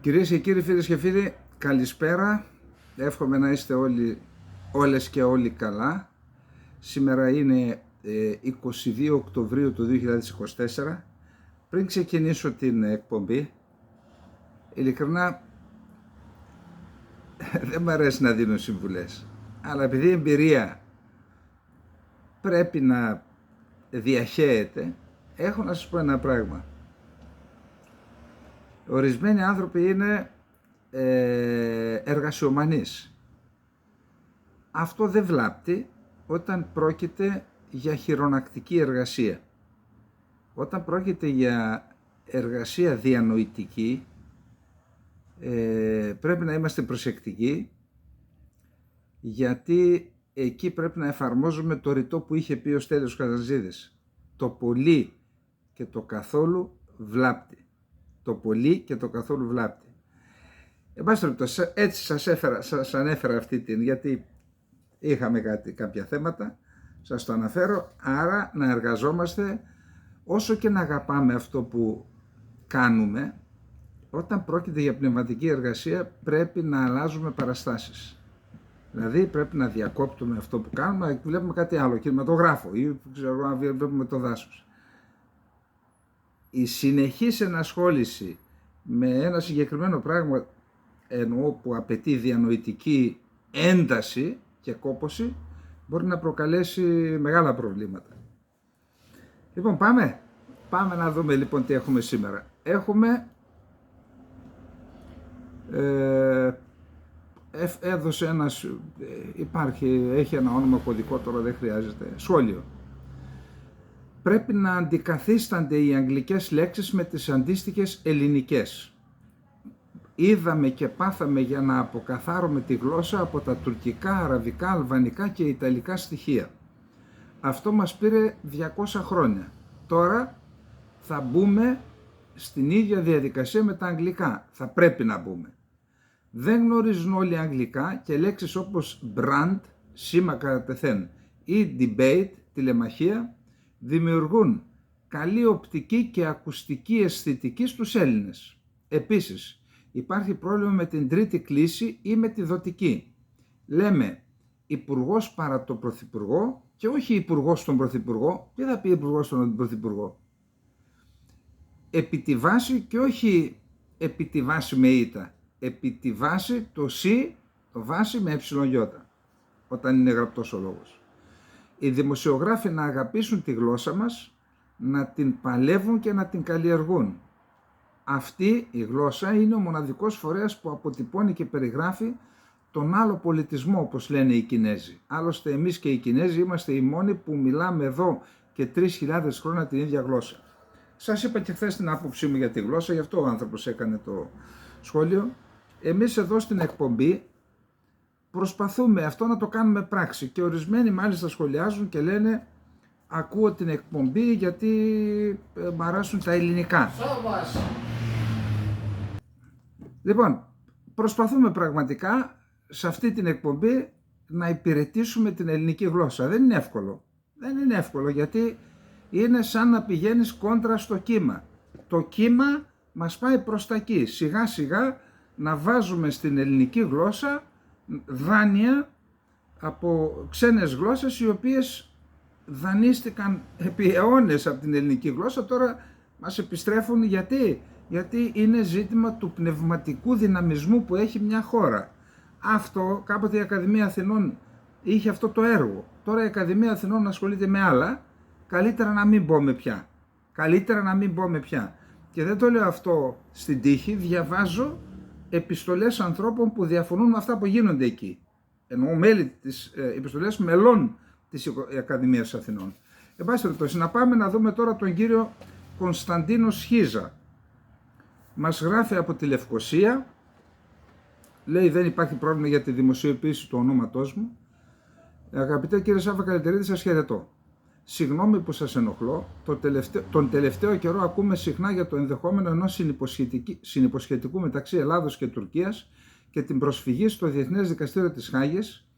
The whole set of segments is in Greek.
Κυρίες και κύριοι, φίλες και φίλοι, καλησπέρα. Εύχομαι να είστε όλες και όλοι καλά. Σήμερα είναι 22 Οκτωβρίου του 2024. Πριν ξεκινήσω την εκπομπή, ειλικρινά δεν μου αρέσει να δίνω συμβουλές, αλλά επειδή η εμπειρία πρέπει να διαχέεται, έχω να σας πω ένα πράγμα. Ορισμένοι άνθρωποι είναι εργασιομανείς. Αυτό δεν βλάπτει όταν πρόκειται για χειρονακτική εργασία. Όταν πρόκειται για εργασία διανοητική, πρέπει να είμαστε προσεκτικοί, γιατί εκεί πρέπει να εφαρμόζουμε το ρητό που είχε πει ο Στέλιος Καζαντζίδης. Το πολύ και το καθόλου βλάπτει. Το πολύ και το καθόλου βλάπτει. Εν πάση περιπτώσει, έτσι σας ανέφερα αυτή την, γιατί είχαμε κάποια θέματα, σας το αναφέρω. Άρα να εργαζόμαστε, όσο και να αγαπάμε αυτό που κάνουμε, όταν πρόκειται για πνευματική εργασία πρέπει να αλλάζουμε παραστάσεις. Δηλαδή πρέπει να διακόπτουμε αυτό που κάνουμε, βλέπουμε κάτι άλλο, κινηματογράφο ή ξέρω, βλέπουμε το δάσος. Η συνεχής ενασχόληση με ένα συγκεκριμένο πράγμα, εννοώ που απαιτεί διανοητική ένταση και κόπωση, μπορεί να προκαλέσει μεγάλα προβλήματα. Λοιπόν, πάμε να δούμε λοιπόν τι έχουμε σήμερα. Έχουμε έδωσε ένας, έχει ένα όνομα κωδικό, τώρα δεν χρειάζεται, σχόλιο. Πρέπει να αντικαθίστανται οι αγγλικές λέξεις με τις αντίστοιχες ελληνικές. Είδαμε και πάθαμε για να αποκαθάρουμε τη γλώσσα από τα τουρκικά, αραβικά, αλβανικά και ιταλικά στοιχεία. Αυτό μας πήρε 200 χρόνια. Τώρα θα μπούμε στην ίδια διαδικασία με τα αγγλικά. Θα πρέπει να μπούμε. Δεν γνωρίζουν όλοι αγγλικά και λέξεις όπως brand, σήμα κατά τεθέν, ή debate, τηλεμαχία, δημιουργούν καλή οπτική και ακουστική αισθητική στους Έλληνες. Επίσης, υπάρχει πρόβλημα με την τρίτη κλίση ή με τη δοτική. Λέμε υπουργός παρά το πρωθυπουργό και όχι υπουργός στον πρωθυπουργό. Τι θα πει υπουργός στον πρωθυπουργό? Επί τη βάση και όχι επί τη βάση με ήττα. Επί τη βάση το σι, το βάση με εψιλογιώτα, όταν είναι γραπτός ο λόγος. Οι δημοσιογράφοι να αγαπήσουν τη γλώσσα μας, να την παλεύουν και να την καλλιεργούν. Αυτή η γλώσσα είναι ο μοναδικός φορέας που αποτυπώνει και περιγράφει τον άλλο πολιτισμό, όπως λένε οι Κινέζοι. Άλλωστε εμείς και οι Κινέζοι είμαστε οι μόνοι που μιλάμε εδώ και 3.000 χρόνια την ίδια γλώσσα. Σας είπα και χθες την άποψή μου για τη γλώσσα, γι' αυτό ο άνθρωπος έκανε το σχόλιο. Εμείς εδώ στην εκπομπή προσπαθούμε αυτό να το κάνουμε πράξη και ορισμένοι μάλιστα σχολιάζουν και λένε ακούω την εκπομπή γιατί μ' αρέσουν τα ελληνικά. Λοιπόν, προσπαθούμε πραγματικά σε αυτή την εκπομπή να υπηρετήσουμε την ελληνική γλώσσα. Δεν είναι εύκολο. Δεν είναι εύκολο γιατί είναι σαν να πηγαίνεις κόντρα στο κύμα. Το κύμα μας πάει προς τα εκεί. Σιγά σιγά να βάζουμε στην ελληνική γλώσσα δάνεια από ξένες γλώσσες οι οποίες δανείστηκαν επί αιώνες από την ελληνική γλώσσα, τώρα μας επιστρέφουν. Γιατί είναι ζήτημα του πνευματικού δυναμισμού που έχει μια χώρα. Αυτό κάποτε η Ακαδημία Αθηνών είχε αυτό το έργο. Τώρα η Ακαδημία Αθηνών ασχολείται με άλλα. Καλύτερα να μην μπούμε πια. Και δεν το λέω αυτό στην τύχη, διαβάζω επιστολές ανθρώπων που διαφωνούν με αυτά που γίνονται εκεί. Εννοώ επιστολές μελών της Ακαδημίας Αθηνών. Εν πάση περιπτώσει, να πάμε να δούμε τώρα τον κύριο Κωνσταντίνο Σχίζα. Μας γράφει από τη Λευκοσία, λέει δεν υπάρχει πρόβλημα για τη δημοσιοποίηση του ονόματός μου. Αγαπητέ κύριε Σάβα Καλυτερίδη, σας χαιρετώ. Συγγνώμη που σας ενοχλώ, τον τελευταίο καιρό ακούμε συχνά για το ενδεχόμενο ενός συνυποσχετικού μεταξύ Ελλάδος και Τουρκίας και την προσφυγή στο Διεθνές Δικαστήριο της Χάγης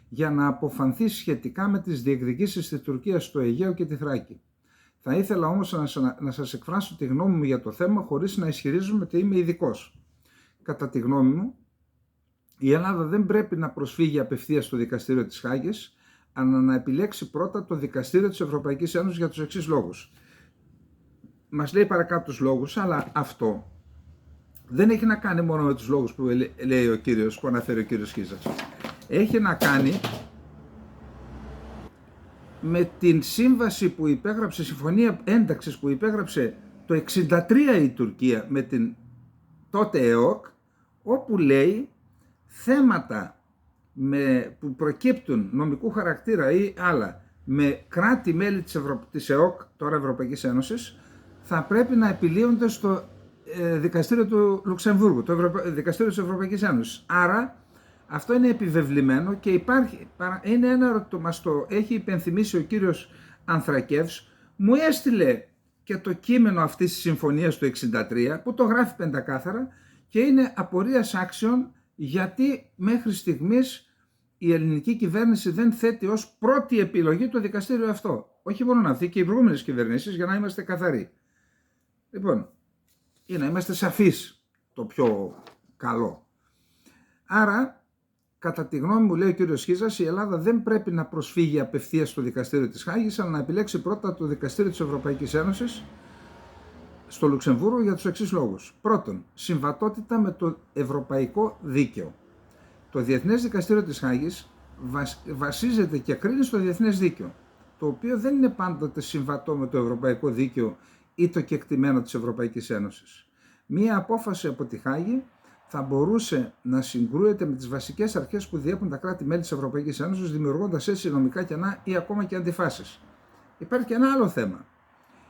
για να αποφανθεί σχετικά με τις διεκδικήσεις της Τουρκίας στο Αιγαίο και τη Θράκη. Θα ήθελα όμως να σας εκφράσω τη γνώμη μου για το θέμα χωρίς να ισχυρίζομαι ότι είμαι ειδικός. κατά τη γνώμη μου, η Ελλάδα δεν πρέπει να προσφύγει απευθείας στο δικαστήριο της Χάγης, αλλά να επιλέξει πρώτα το δικαστήριο της Ευρωπαϊκής Ένωσης για τους εξής λόγους. Μας λέει παρακάτω τους λόγους, αλλά αυτό δεν έχει να κάνει μόνο με τους λόγους που λέει ο κύριος, που αναφέρει ο κύριος Χίζας. Έχει να κάνει με την σύμβαση που υπέγραψε, συμφωνία ένταξης που υπέγραψε το 1963 η Τουρκία με την τότε ΕΟΚ, όπου λέει θέματα που προκύπτουν νομικού χαρακτήρα ή άλλα με κράτη-μέλη της ΕΟΚ, τώρα Ευρωπαϊκής Ένωσης, θα πρέπει να επιλύονται στο δικαστήριο του Λουξεμβούργου, το δικαστήριο της Ευρωπαϊκής Ένωσης. Άρα αυτό είναι επιβεβλημένο και είναι ένα ερώτημα, μας το έχει υπενθυμίσει ο κύριος Ανθρακεύς, μου έστειλε και το κείμενο αυτής της συμφωνίας του 1963 που το γράφει πεντακάθαρα και είναι απορίας άξιων γιατί μέχρι στιγμής η ελληνική κυβέρνηση δεν θέτει ως πρώτη επιλογή το δικαστήριο αυτό. Όχι μόνο αυτή, και οι προηγούμενες κυβερνήσεις, για να είμαστε καθαροί. Λοιπόν, ή να είμαστε σαφείς, το πιο καλό. Άρα, κατά τη γνώμη μου, λέει ο κύριος Χίζας, η Ελλάδα δεν πρέπει να προσφύγει απευθείας στο δικαστήριο της Χάγης, αλλά να επιλέξει πρώτα το δικαστήριο της Ευρωπαϊκής Ένωσης στο Λουξεμβούργο για τους εξής λόγους. Πρώτον, συμβατότητα με το ευρωπαϊκό δίκαιο. Το Διεθνές Δικαστήριο της Χάγης βασίζεται και κρίνει στο διεθνές δίκαιο, το οποίο δεν είναι πάντοτε συμβατό με το ευρωπαϊκό δίκαιο ή το κεκτημένο της Ευρωπαϊκής Ένωσης. Μία απόφαση από τη Χάγη θα μπορούσε να συγκρούεται με τις βασικές αρχές που διέπουν τα κράτη-μέλη της Ευρωπαϊκής Ένωσης, δημιουργώντας έτσι νομικά κενά ή ακόμα και αντιφάσεις. Υπάρχει και ένα άλλο θέμα.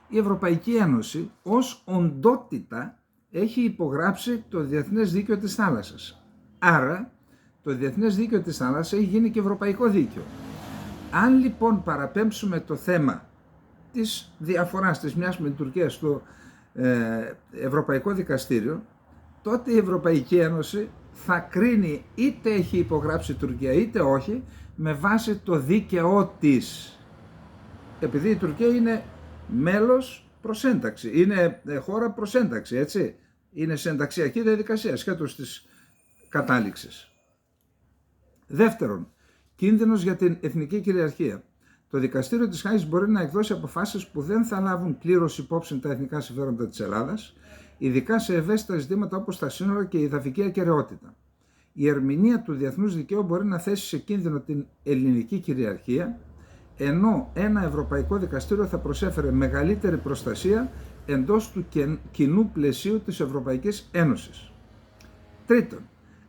Η Ευρωπαϊκή Ένωση ως οντότητα έχει υπογράψει το Διεθνές Δίκαιο της Θάλασσας. Άρα, το Διεθνές Δίκαιο της Θάλασσας έχει γίνει και ευρωπαϊκό δίκαιο. Αν λοιπόν παραπέμψουμε το θέμα της διαφοράς της μιας με την Τουρκία στο Ευρωπαϊκό Δικαστήριο, τότε η Ευρωπαϊκή Ένωση θα κρίνει είτε έχει υπογράψει η Τουρκία είτε όχι με βάση το δίκαιό της. Επειδή η Τουρκία είναι μέλος προς ένταξη, είναι χώρα προς ένταξη, έτσι. Είναι σε ενταξιακή διαδικασία σχέτως της κατάληξης. Δεύτερον, κίνδυνος για την εθνική κυριαρχία. Το δικαστήριο της Χάγης μπορεί να εκδώσει αποφάσεις που δεν θα λάβουν πλήρως υπόψη τα εθνικά συμφέροντα της Ελλάδας, ειδικά σε ευαίσθητα ζητήματα όπως τα σύνορα και η εδαφική ακεραιότητα. Η ερμηνεία του διεθνούς δικαίου μπορεί να θέσει σε κίνδυνο την ελληνική κυριαρχία, ενώ ένα ευρωπαϊκό δικαστήριο θα προσέφερε μεγαλύτερη προστασία εντός του κοινού πλαισίου της Ευρωπαϊκής Ένωσης. Τρίτον,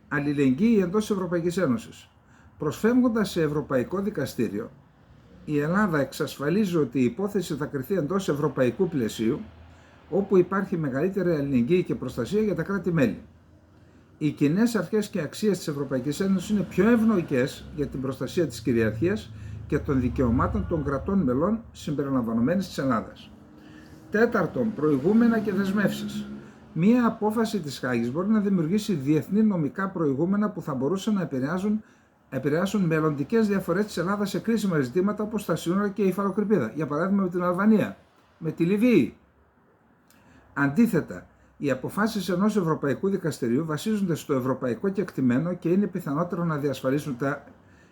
αλληλεγγύη εντός της Ευρωπαϊκής Ένωσης. Προσφεύγοντας σε ευρωπαϊκό δικαστήριο, η Ελλάδα εξασφαλίζει ότι η υπόθεση θα κριθεί εντός ευρωπαϊκού πλαισίου, όπου υπάρχει μεγαλύτερη αλληλεγγύη και προστασία για τα κράτη-μέλη. Οι κοινές αρχές και αξίες της Ευρωπαϊκής Ένωσης είναι πιο ευνοϊκές για την προστασία της κυριαρχίας και των δικαιωμάτων των κρατών μελών συμπεριλαμβανομένης της Ελλάδας. Τέταρτον, προηγούμενα και δεσμεύσεις. Μία απόφαση της Χάγης μπορεί να δημιουργήσει διεθνή νομικά προηγούμενα που θα μπορούσαν να επηρεάσουν μελλοντικές διαφορές της Ελλάδας σε κρίσιμα ζητήματα όπως τα σύνορα και η υφαλοκρηπίδα. Για παράδειγμα με την Αλβανία, με τη Λιβύη. Αντίθετα, οι αποφάσεις ενός Ευρωπαϊκού Δικαστηρίου βασίζονται στο ευρωπαϊκό κεκτημένο και είναι πιθανότερο να διασφαλίσουν τα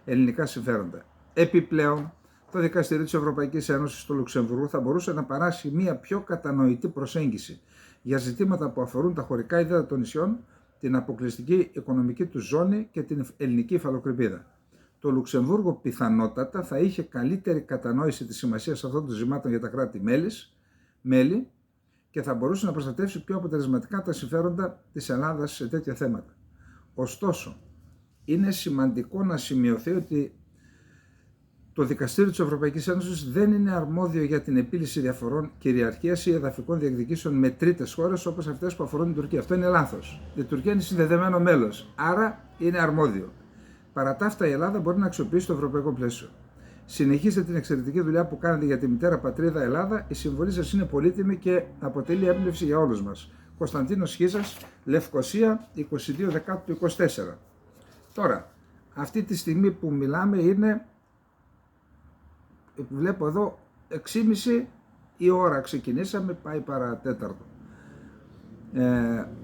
ελληνικά συμφέροντα. Επιπλέον, το Δικαστήριο της Ευρωπαϊκής Ένωσης στο Λουξεμβούργο θα μπορούσε να παράσχει μια πιο κατανοητή προσέγγιση για ζητήματα που αφορούν τα χωρικά ύδατα των νησιών, την αποκλειστική οικονομική του ζώνη και την ελληνική υφαλοκρηπίδα. Το Λουξεμβούργο πιθανότατα θα είχε καλύτερη κατανόηση της σημασίας αυτών των ζητημάτων για τα κράτη-μέλη και θα μπορούσε να προστατεύσει πιο αποτελεσματικά τα συμφέροντα της Ελλάδας σε τέτοια θέματα. Ωστόσο, είναι σημαντικό να σημειωθεί ότι το Δικαστήριο της Ευρωπαϊκής Ένωσης δεν είναι αρμόδιο για την επίλυση διαφορών κυριαρχίας ή εδαφικών διεκδικήσεων με τρίτες χώρες όπως αυτές που αφορούν την Τουρκία. Αυτό είναι λάθος. Η Τουρκία είναι συνδεδεμένο μέλος, άρα είναι αρμόδιο. Παρά τα αυτά, η Ελλάδα μπορεί να αξιοποιήσει το ευρωπαϊκό πλαίσιο. Συνεχίστε την εξαιρετική δουλειά που κάνετε για τη μητέρα πατρίδα Ελλάδα. Η συμβολή σας είναι πολύτιμη και αποτελεί έμπνευση για όλους μας. Κωνσταντίνος Χίζας, Λευκοσία, 22 Δεκάτου 24. Τώρα, αυτή τη στιγμή που μιλάμε είναι, βλέπω εδώ, 6.30 η ώρα ξεκινήσαμε, πάει παρατέταρτο.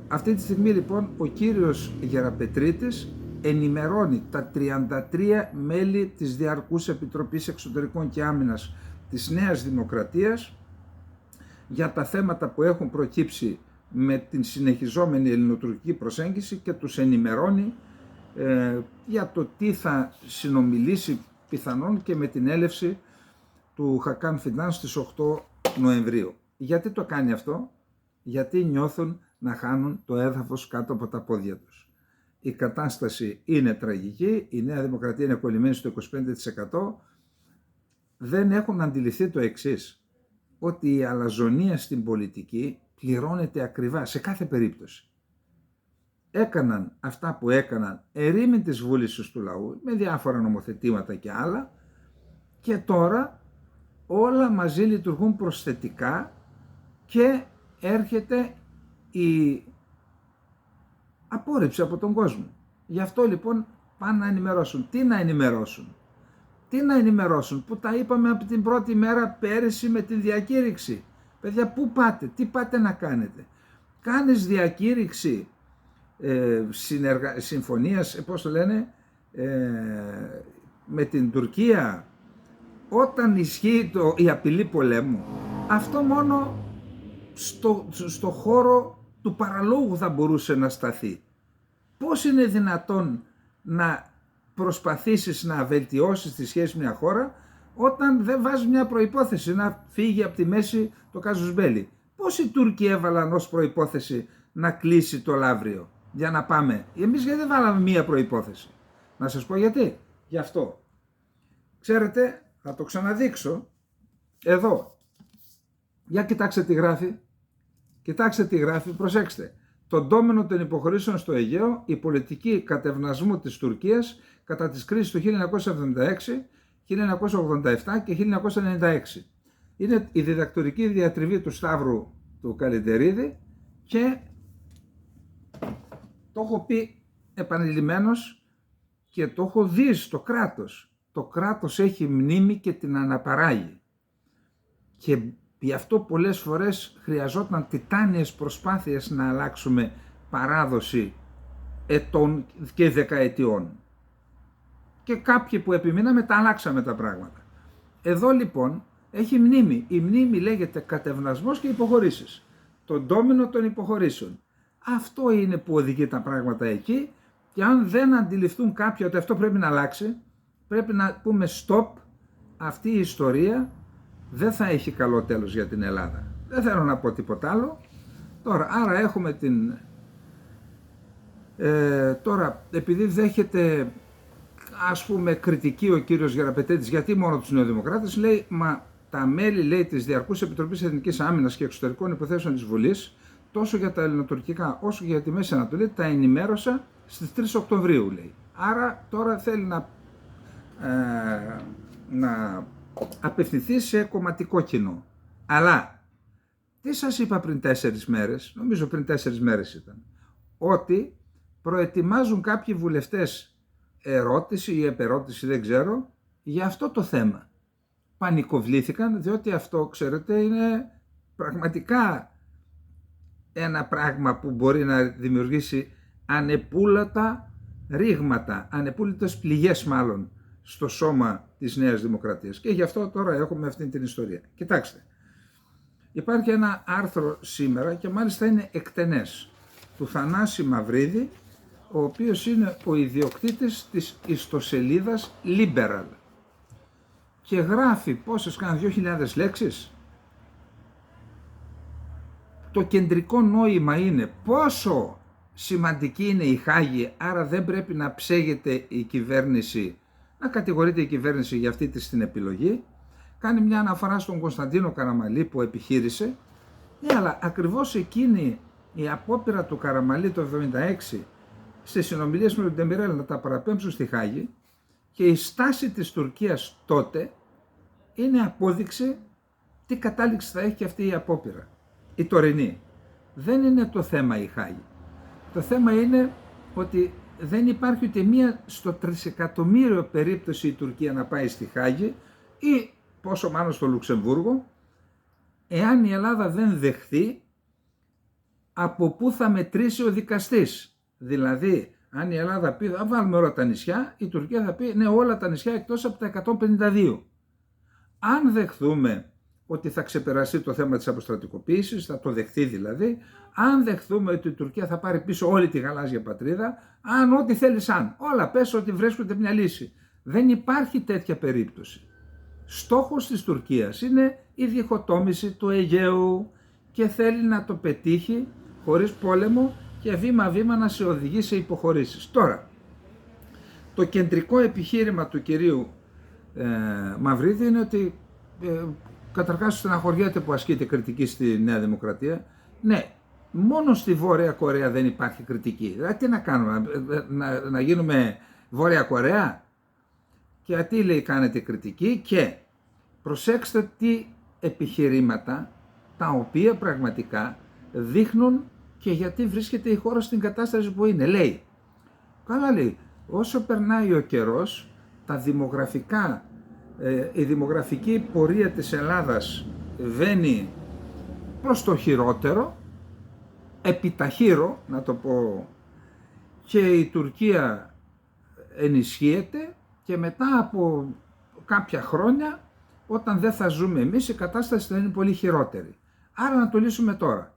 Αυτή τη στιγμή λοιπόν ο κύριος Γεραπετρίτης ενημερώνει τα 33 μέλη της Διαρκούς Επιτροπής Εξωτερικών και Άμυνας της Νέας Δημοκρατίας για τα θέματα που έχουν προκύψει με την συνεχιζόμενη ελληνοτουρκική προσέγγιση και τους ενημερώνει για το τι θα συνομιλήσει πιθανόν και με την έλευση του Χακάν Φιντάν στις 8 Νοεμβρίου. Γιατί το κάνει αυτό? Γιατί νιώθουν να χάνουν το έδαφος κάτω από τα πόδια τους. Η κατάσταση είναι τραγική, η Νέα Δημοκρατία είναι κολλημένη στο 25%. Δεν έχουν αντιληφθεί το εξής, ότι η αλαζονία στην πολιτική πληρώνεται ακριβά σε κάθε περίπτωση. Έκαναν αυτά που έκαναν ερήμην της βούλησης του λαού με διάφορα νομοθετήματα και άλλα και τώρα όλα μαζί λειτουργούν προσθετικά και έρχεται η απόρριψη από τον κόσμο. Γι' αυτό λοιπόν πάνε να ενημερώσουν. Τι να ενημερώσουν? Τι να ενημερώσουν που τα είπαμε από την πρώτη μέρα πέρυσι με την διακήρυξη. Παιδιά, πού πάτε, τι πάτε να κάνετε? Κάνεις διακήρυξη συμφωνίας, πώς το λένε, με την Τουρκία όταν ισχύει η απειλή πολέμου. Αυτό μόνο στο χώρο του παραλόγου θα μπορούσε να σταθεί. Πώς είναι δυνατόν να προσπαθήσεις να βελτιώσεις τη σχέση μια χώρα όταν δεν βάζεις μια προϋπόθεση να φύγει από τη μέση το κάζους μπέλι? Πώς οι Τούρκοι έβαλαν ως προϋπόθεση να κλείσει το Λαύριο για να πάμε? Εμείς γιατί δεν βάλαμε μια προϋπόθεση? Να σας πω γιατί. Γι' αυτό. Ξέρετε, θα το ξαναδείξω εδώ. Για κοιτάξτε τι γράφει. Κοιτάξτε τι γράφει, προσέξτε. Το ντόμινο των υποχωρήσεων στο Αιγαίο, η πολιτική κατευνασμού της Τουρκίας κατά τις κρίσεις του 1976, 1987 και 1996. Είναι η διδακτορική διατριβή του Σταύρου του Καλλιντερίδη και το έχω πει επανειλημμένος και το έχω δει στο κράτος. Το κράτος έχει μνήμη και την αναπαράγει. Και γι' αυτό πολλές φορές χρειαζόταν τιτάνιες προσπάθειες να αλλάξουμε παράδοση ετών και δεκαετιών. Και κάποιοι που επιμείναμε τα αλλάξαμε τα πράγματα. Εδώ λοιπόν έχει μνήμη. Η μνήμη λέγεται κατευνασμός και υποχωρήσεις. Το ντόμινο των υποχωρήσεων. Αυτό είναι που οδηγεί τα πράγματα εκεί και αν δεν αντιληφθούν κάποιοι ότι αυτό πρέπει να αλλάξει, πρέπει να πούμε stop, αυτή η ιστορία δεν θα έχει καλό τέλος για την Ελλάδα. Δεν θέλω να πω τίποτα άλλο. Τώρα, άρα έχουμε την... τώρα, επειδή δέχεται, ας πούμε, κριτική ο κύριος Γεραπετρίτης, γιατί μόνο τους νεοδημοκράτες, λέει, μα τα μέλη, λέει, της Διαρκούς Επιτροπής Εθνικής Άμυνας και Εξωτερικών Υποθέσεων της Βουλής, τόσο για τα ελληνοτουρκικά όσο και για τη Μέση Ανατολή, τα ενημέρωσα στις 3 Οκτωβρίου, λέει. Άρα τώρα θέλει να απευθυνθεί σε κομματικό κοινό. Αλλά, τι σας είπα πριν 4 μέρες, νομίζω πριν 4 μέρες ήταν, ότι προετοιμάζουν κάποιοι βουλευτές ερώτηση ή επερώτηση, δεν ξέρω, για αυτό το θέμα. Πανικοβλήθηκαν, διότι αυτό, ξέρετε, είναι πραγματικά ένα πράγμα που μπορεί να δημιουργήσει ανεπούλατα ρήγματα, ανεπούλητες πληγές μάλλον, στο σώμα της Νέας Δημοκρατίας. Και γι' αυτό τώρα έχουμε αυτή την ιστορία. Κοιτάξτε, υπάρχει ένα άρθρο σήμερα και μάλιστα είναι εκτενές, του Θανάση Μαυρίδη, ο οποίος είναι ο ιδιοκτήτης της ιστοσελίδας Liberal και γράφει πόσες κάνουν, 2.000 λέξεις. Το κεντρικό νόημα είναι πόσο σημαντική είναι η Χάγη, άρα δεν πρέπει να ψέγεται η κυβέρνηση, να κατηγορείται η κυβέρνηση για αυτή της την επιλογή. Κάνει μια αναφορά στον Κωνσταντίνο Καραμαλή που επιχείρησε. Αλλά ακριβώς εκείνη η απόπειρα του Καραμαλή το 1976 στις συνομιλίες με τον Ντεμπιρέλ να τα παραπέμψουν στη Χάγη και η στάση της Τουρκίας τότε είναι απόδειξη τι κατάληξη θα έχει και αυτή η απόπειρα. Η τωρινή. Δεν είναι το θέμα η Χάγη. Το θέμα είναι ότι δεν υπάρχει ούτε μία στο τρισεκατομμύριο περίπτωση η Τουρκία να πάει στη Χάγη ή πόσο μάλλον στο Λουξεμβούργο, εάν η Ελλάδα δεν δεχθεί από πού θα μετρήσει ο δικαστής. Δηλαδή, αν η Ελλάδα πει θα βάλουμε όλα τα νησιά, η Τουρκία θα πει ναι, όλα τα νησιά εκτός από τα 152. Αν δεχθούμε ότι θα ξεπεραστεί το θέμα της αποστρατικοποίησης, θα το δεχθεί δηλαδή, αν δεχθούμε ότι η Τουρκία θα πάρει πίσω όλη τη γαλάζια πατρίδα, αν ό,τι θέλεις όλα πες ότι βρίσκονται μια λύση. Δεν υπάρχει τέτοια περίπτωση. Στόχος της Τουρκίας είναι η διχοτόμηση του Αιγαίου και θέλει να το πετύχει χωρίς πόλεμο και βήμα-βήμα να σε οδηγεί σε υποχωρήσεις. Τώρα, το κεντρικό επιχείρημα του κυρίου Μαυρίδη είναι ότι καταρχάς στεναχωριέται που ασκείται κριτική στη Νέα Δημοκρατία. Ναι, μόνο στη Βόρεια Κορέα δεν υπάρχει κριτική. Δηλαδή τι να κάνουμε, να γίνουμε Βόρεια Κορέα? Και γιατί λέει κάνετε κριτική? Και προσέξτε τι επιχειρήματα τα οποία πραγματικά δείχνουν και γιατί βρίσκεται η χώρα στην κατάσταση που είναι. Λέει, καλά λέει, όσο περνάει ο καιρός, η δημογραφική πορεία της Ελλάδας βαίνει προς το χειρότερο, επιταχύρω να το πω, και η Τουρκία ενισχύεται και μετά από κάποια χρόνια, όταν δεν θα ζούμε εμείς, η κατάσταση θα είναι πολύ χειρότερη. Άρα να το λύσουμε τώρα.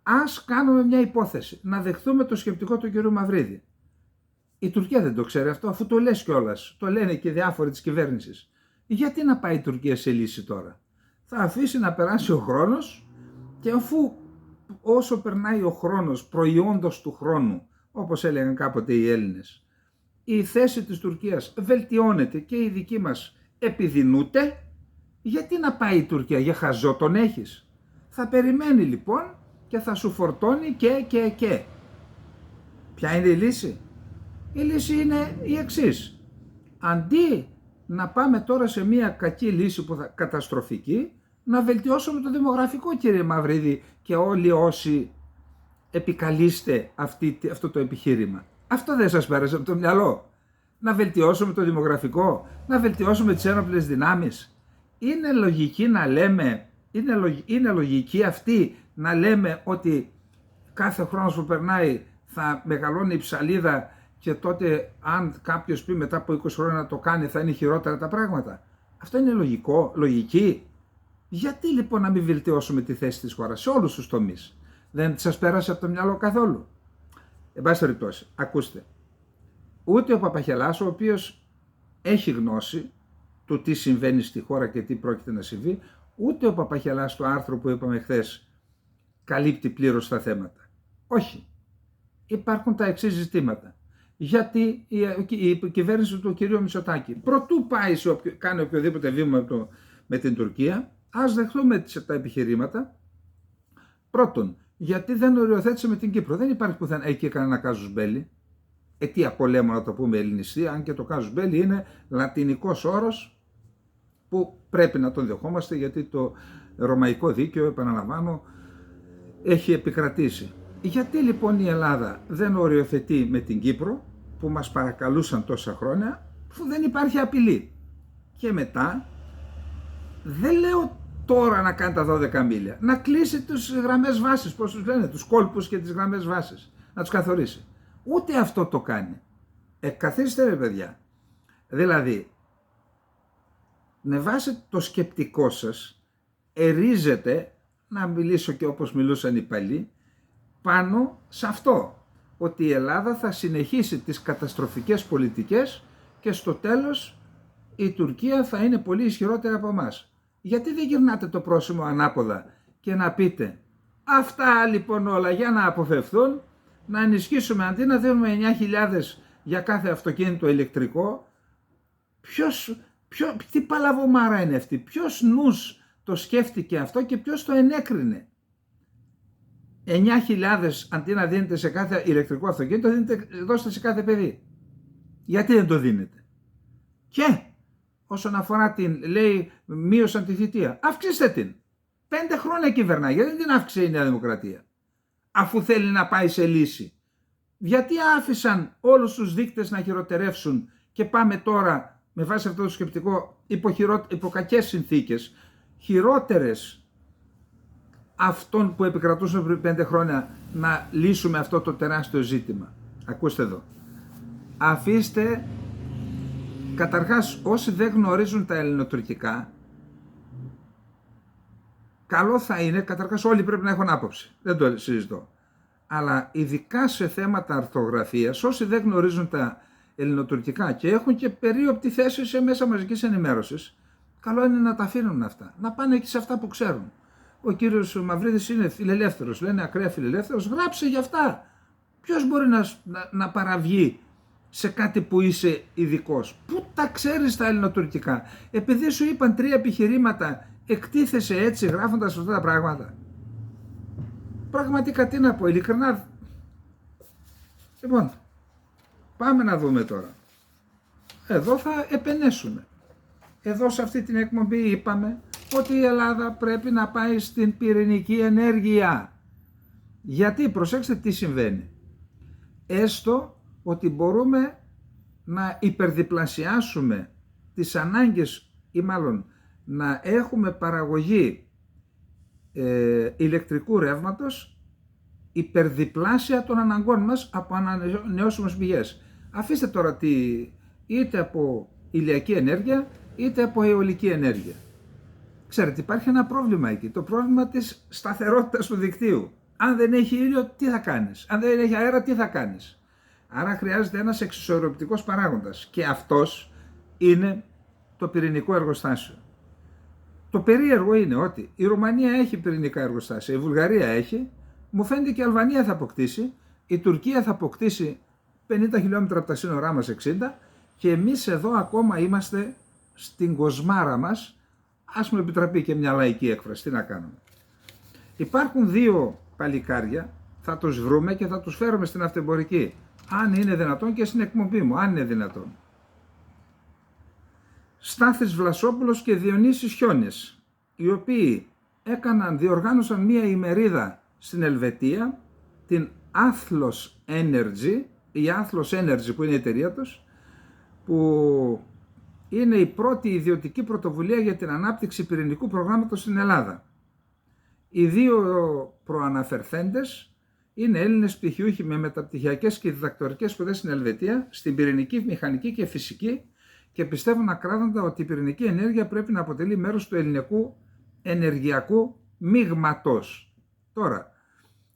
Ας κάνουμε μια υπόθεση, να δεχθούμε το σκεπτικό του κ. Μαυρίδη. Η Τουρκία δεν το ξέρει αυτό, αφού το λες κιόλας, το λένε και διάφοροι της κυβέρνησης. Γιατί να πάει η Τουρκία σε λύση τώρα? Θα αφήσει να περάσει ο χρόνος και αφού όσο περνάει ο χρόνος, προϊόντος του χρόνου, όπως έλεγαν κάποτε οι Έλληνες, η θέση της Τουρκίας βελτιώνεται και η δική μας επιδεινούται, γιατί να πάει η Τουρκία? Για χαζό τον έχεις? Θα περιμένει λοιπόν και θα σου φορτώνει και. Ποια είναι η λύση? Η λύση είναι η εξής. Αντί να πάμε τώρα σε μια κακή λύση που θα καταστροφική, να βελτιώσουμε το δημογραφικό, κύριε Μαυρίδη, και όλοι όσοι επικαλείστε αυτό το επιχείρημα. Αυτό δεν σας πέρασε από το μυαλό? Να βελτιώσουμε το δημογραφικό, να βελτιώσουμε τις ένοπλες δυνάμεις? Είναι λογική να λέμε, είναι λογική αυτή να λέμε ότι κάθε χρόνος που περνάει θα μεγαλώνει η ψαλίδα και τότε αν κάποιος πει μετά από 20 χρόνια να το κάνει θα είναι χειρότερα τα πράγματα? Αυτό είναι λογική? Γιατί λοιπόν να μην βελτιώσουμε τη θέση της χώρας σε όλους τους τομείς? Δεν σας πέρασε από το μυαλό καθόλου? Εν πάση περιπτώσει, ακούστε, ούτε ο Παπαχελάς, ο οποίος έχει γνώση του τι συμβαίνει στη χώρα και τι πρόκειται να συμβεί, ούτε ο Παπαχελάς στο άρθρο που είπαμε χθες καλύπτει πλήρως τα θέματα. Όχι. Υπάρχουν τα εξής ζητήματα. Γιατί η κυβέρνηση του κυρίου Μητσοτάκη, προτού πάει κάνει οποιοδήποτε βήμα με την Τουρκία, ας δεχτούμε τα επιχειρήματα. Πρώτον, γιατί δεν οριοθέτησε με την Κύπρο? Δεν υπάρχει πουθενά εκεί κανένα κάζους μπέλι, αιτία πολέμου να το πούμε ελληνιστή, αν και το κάζους μπέλι είναι λατινικός όρος που πρέπει να τον δεχόμαστε, γιατί το ρωμαϊκό δίκαιο, επαναλαμβάνω, έχει επικρατήσει. Γιατί λοιπόν η Ελλάδα δεν οριοθετεί με την Κύπρο, που μας παρακαλούσαν τόσα χρόνια, που δεν υπάρχει απειλή? Και μετά, δεν λέω τώρα να κάνει τα 12 μίλια, να κλείσει τις γραμμές βάσης, πώς τους λένε, τους κόλπους και τις γραμμές βάσης, να τους καθορίσει. Ούτε αυτό το κάνει. Καθίστε ρε παιδιά. Δηλαδή, με βάση το σκεπτικό σας, ερίζετε, να μιλήσω και όπως μιλούσαν οι παλιοί, πάνω σε αυτό, ότι η Ελλάδα θα συνεχίσει τις καταστροφικές πολιτικές και στο τέλος η Τουρκία θα είναι πολύ ισχυρότερη από εμάς. Γιατί δεν γυρνάτε το πρόσημο ανάποδα και να πείτε, αυτά λοιπόν όλα για να αποφευθούν, να ενισχύσουμε, αντί να δίνουμε 9.000 για κάθε αυτοκίνητο ηλεκτρικό? Τι παλαβομάρα είναι αυτή? Ποιος νους το σκέφτηκε αυτό και ποιος το ενέκρινε? 9.000 αντί να δίνετε σε κάθε ηλεκτρικό αυτοκίνητο, δώστε σε κάθε παιδί. Γιατί δεν το δίνετε? Και όσον αφορά λέει, μείωσαν τη θητεία, αυξήστε την. 5 χρόνια κυβερνάει, γιατί δεν την αύξησε η Νέα Δημοκρατία, αφού θέλει να πάει σε λύση? Γιατί άφησαν όλους τους δείκτες να χειροτερεύσουν και πάμε τώρα με βάση αυτό το σκεπτικό υπό κακές συνθήκες, χειρότερες αυτών που επικρατούσαν πριν 5 χρόνια να λύσουμε αυτό το τεράστιο ζήτημα. Ακούστε εδώ. Αφήστε, καταρχάς όσοι δεν γνωρίζουν τα ελληνοτουρκικά, καλό θα είναι, καταρχάς όλοι πρέπει να έχουν άποψη, δεν το συζητώ. Αλλά ειδικά σε θέματα αρθογραφίας, όσοι δεν γνωρίζουν τα ελληνοτουρκικά και έχουν και περίοπτη θέση σε μέσα μαζικής ενημέρωσης, καλό είναι να τα αφήνουν αυτά, να πάνε και σε αυτά που ξέρουν. Ο κύριος Μαυρίδης είναι φιλελεύθερος, λένε ακραία φιλελεύθερος, γράψε για αυτά. Ποιος μπορεί να παραβγεί σε κάτι που είσαι ειδικός? Πού τα ξέρεις τα ελληνοτουρκικά? Επειδή σου είπαν 3 επιχειρήματα, εκτίθεσαι έτσι γράφοντας αυτά τα πράγματα? Πραγματικά τι να πω, ειλικρινά. Λοιπόν, πάμε να δούμε τώρα. Εδώ θα επενέσουμε. Εδώ σε αυτή την εκπομπή είπαμε ότι η Ελλάδα πρέπει να πάει στην πυρηνική ενέργεια. Γιατί, προσέξτε τι συμβαίνει. Έστω ότι μπορούμε να υπερδιπλασιάσουμε τις ανάγκες ή μάλλον να έχουμε παραγωγή ηλεκτρικού ρεύματος υπερδιπλάσια των αναγκών μας από ανανεώσιμες πηγές. Αφήστε τώρα είτε από ηλιακή ενέργεια είτε από αιωλική ενέργεια. Ξέρετε, υπάρχει ένα πρόβλημα εκεί, το πρόβλημα της σταθερότητας του δικτύου. Αν δεν έχει ήλιο, τι θα κάνεις? Αν δεν έχει αέρα, τι θα κάνεις? Άρα χρειάζεται ένας εξισορροπητικός παράγοντας και αυτός είναι το πυρηνικό εργοστάσιο. Το περίεργο είναι ότι η Ρουμανία έχει πυρηνικά εργοστάσια, η Βουλγαρία έχει, μου φαίνεται και η Αλβανία θα αποκτήσει, η Τουρκία θα αποκτήσει 50 χιλιόμετρα από τα σύνορά μας 60 και εμείς εδώ ακόμα είμαστε στην κοσμάρα μας, ας μου επιτραπεί και μια λαϊκή έκφραση, τι να κάνουμε. Υπάρχουν 2 παλικάρια, θα τους βρούμε και θα τους φέρουμε στην αυτεμπορική, αν είναι δυνατόν και στην εκπομπή μου, αν είναι δυνατόν. Στάθης Βλασόπουλος και Διονύσης Χιώνης, οι οποίοι διοργάνωσαν μία ημερίδα στην Ελβετία, την Athlos Energy, η Athlos Energy που είναι η εταιρεία τους, που είναι η πρώτη ιδιωτική πρωτοβουλία για την ανάπτυξη πυρηνικού προγράμματος στην Ελλάδα. Οι 2 προαναφερθέντες είναι Έλληνες πτυχιούχοι με μεταπτυχιακές και διδακτορικές σπουδές στην Ελβετία, στην πυρηνική, μηχανική και φυσική, και πιστεύουν ακράδαντα ότι η πυρηνική ενέργεια πρέπει να αποτελεί μέρος του ελληνικού ενεργειακού μείγματος. Τώρα,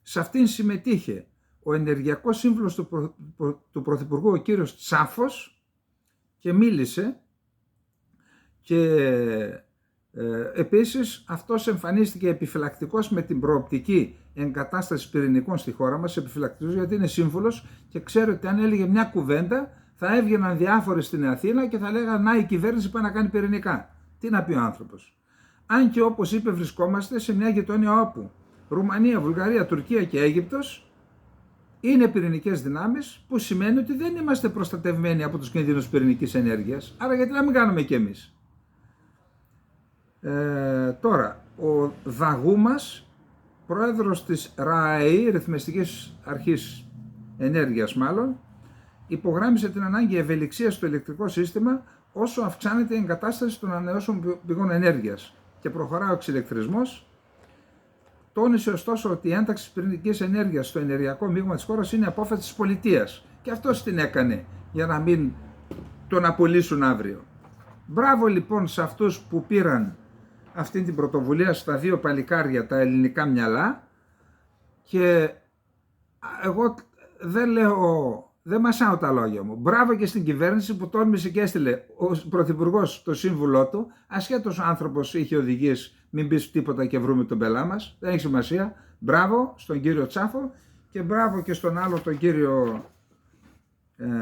σε αυτήν συμμετείχε ο ενεργειακός σύμβουλος του Πρωθυπουργού, ο κύριος Τσάφος, και μίλησε και επίσης αυτός εμφανίστηκε επιφυλακτικός με την προοπτική εγκατάσταση πυρηνικών στη χώρα μας, επιφυλακτικός γιατί είναι σύμβουλος και ξέρει ότι αν έλεγε μια κουβέντα θα έβγαιναν διάφοροι στην Αθήνα και θα λέγανε να η κυβέρνηση πάει να κάνει πυρηνικά. Τι να πει ο άνθρωπος? Αν και όπως είπε βρισκόμαστε σε μια γειτονία όπου Ρουμανία, Βουλγαρία, Τουρκία και Αίγυπτος είναι πυρηνικές δυνάμεις, που σημαίνει ότι δεν είμαστε προστατευμένοι από τους κινδύνους πυρηνικής ενέργειας, άρα γιατί να μην κάνουμε κι εμείς? Τώρα, ο Δαγούμας, πρόεδρος της ΡΑΕΗ, Ρυθμιστικής Αρχής Ενέργειας μάλλον, υπογράμμισε την ανάγκη ευελιξίας στο ηλεκτρικό σύστημα όσο αυξάνεται η εγκατάσταση των ανανεώσιμων πηγών ενέργειας και προχωρά ο εξηλεκτρισμός. Τόνισε ωστόσο ότι η ένταξη της πυρηνικής ενέργειας στο ενεργειακό μείγμα της χώρας είναι απόφαση της πολιτείας και αυτός την έκανε για να μην τον απολύσουν αύριο. Μπράβο λοιπόν σε αυτούς που πήραν αυτή την πρωτοβουλία, στα 2 παλικάρια τα ελληνικά μυαλά, και εγώ δεν μασάω τα λόγια μου. Μπράβο και στην κυβέρνηση που τόλμησε και έστειλε ο Πρωθυπουργός το σύμβουλό του, ασχέτως ο άνθρωπος είχε οδηγίες μην πεις τίποτα και βρούμε τον πελά μας, δεν έχει σημασία. Μπράβο στον κύριο Τσάφο και μπράβο και στον άλλο τον κύριο,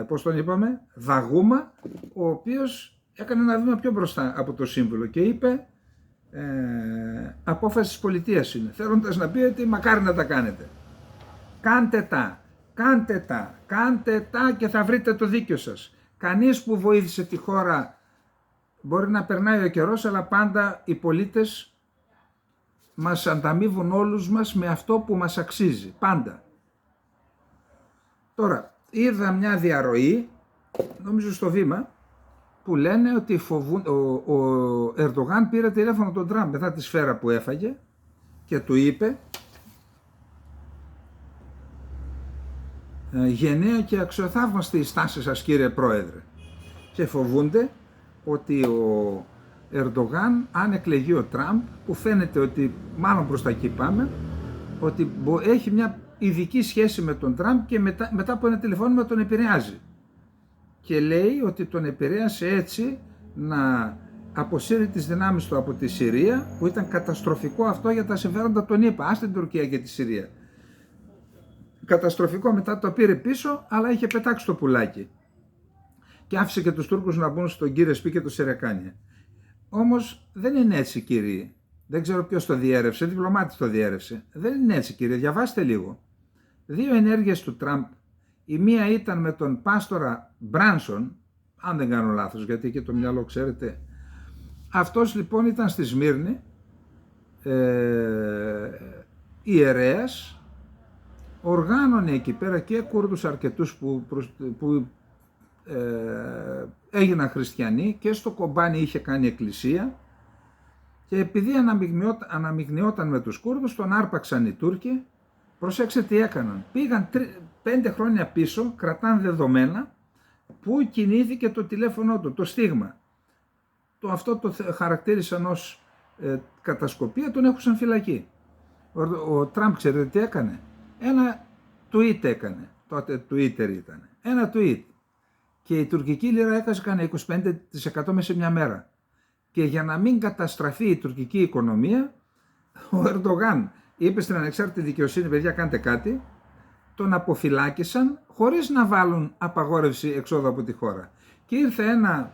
πώς τον είπαμε, Δαγούμα, ο οποίος έκανε ένα βήμα πιο μπροστά από το σύμβουλο και είπε απόφαση της πολιτείας είναι, θέλοντας να πει ότι μακάρι να τα κάνετε. Κάντε τα και θα βρείτε το δίκιο σας. Κανείς που βοήθησε τη χώρα, μπορεί να περνάει ο καιρός, αλλά πάντα οι πολίτες μας ανταμείβουν όλους μας με αυτό που μας αξίζει. Πάντα. Τώρα, είδα μια διαρροή, νομίζω στο Βήμα, που λένε ότι ο Ερντογάν πήρε τηλέφωνο τον Τραμπ μετά τη σφαίρα που έφαγε και του είπε «Γενναία και αξιοθαύμαστη η στάση σας, κύριε Πρόεδρε», και φοβούνται ότι ο Ερντογάν, αν εκλεγεί ο Τραμπ, που φαίνεται ότι μάλλον προς τα εκεί πάμε, ότι έχει μια ειδική σχέση με τον Τραμπ και μετά από ένα τηλεφώνημα τον επηρεάζει. Και λέει ότι τον επηρέασε έτσι να αποσύρει τις δυνάμεις του από τη Συρία, που ήταν καταστροφικό αυτό για τα συμφέροντα των ΗΠΑ, ας την Τουρκία και τη Συρία. Καταστροφικό, μετά το πήρε πίσω, αλλά είχε πετάξει το πουλάκι. Και άφησε και τους Τούρκους να μπουν στον Κύρεσπι και το Σερεκάνια. Όμως δεν είναι έτσι, κύριοι. Δεν ξέρω ποιος το διέρευσε, διπλωμάτης το διέρευσε. Δεν είναι έτσι, κύριε, διαβάστε λίγο. 2 ενέργειες του Τραμπ. Η μία ήταν με τον πάστορα Μπράνσον, αν δεν κάνω λάθος, γιατί εκεί το μυαλό ξέρετε. Αυτός λοιπόν ήταν στη Σμύρνη, ιερέας, οργάνωνε εκεί πέρα και Κούρδους αρκετούς που έγιναν χριστιανοί, και στο Κομπάνι είχε κάνει εκκλησία, και επειδή αναμειγνιόταν με τους Κούρδους τον άρπαξαν οι Τούρκοι. Προσέξτε τι έκαναν. Πήγαν 5 χρόνια πίσω, κρατάν δεδομένα που κινήθηκε το τηλέφωνο του, το στίγμα. Αυτό το χαρακτήρισαν ως κατασκοπία, τον έχουσαν φυλακή. Ο Τραμπ ξέρετε τι έκανε? Ένα tweet έκανε, τότε Twitter ήταν. Ένα tweet. Και η τουρκική λίρα έκασε 25% μέσα σε μια μέρα. Και για να μην καταστραφεί η τουρκική οικονομία, ο Ερντογάν είπε στην ανεξάρτητη δικαιοσύνη, παιδιά κάντε κάτι, τον αποφυλάκησαν χωρίς να βάλουν απαγόρευση εξόδου από τη χώρα. Και ήρθε ένα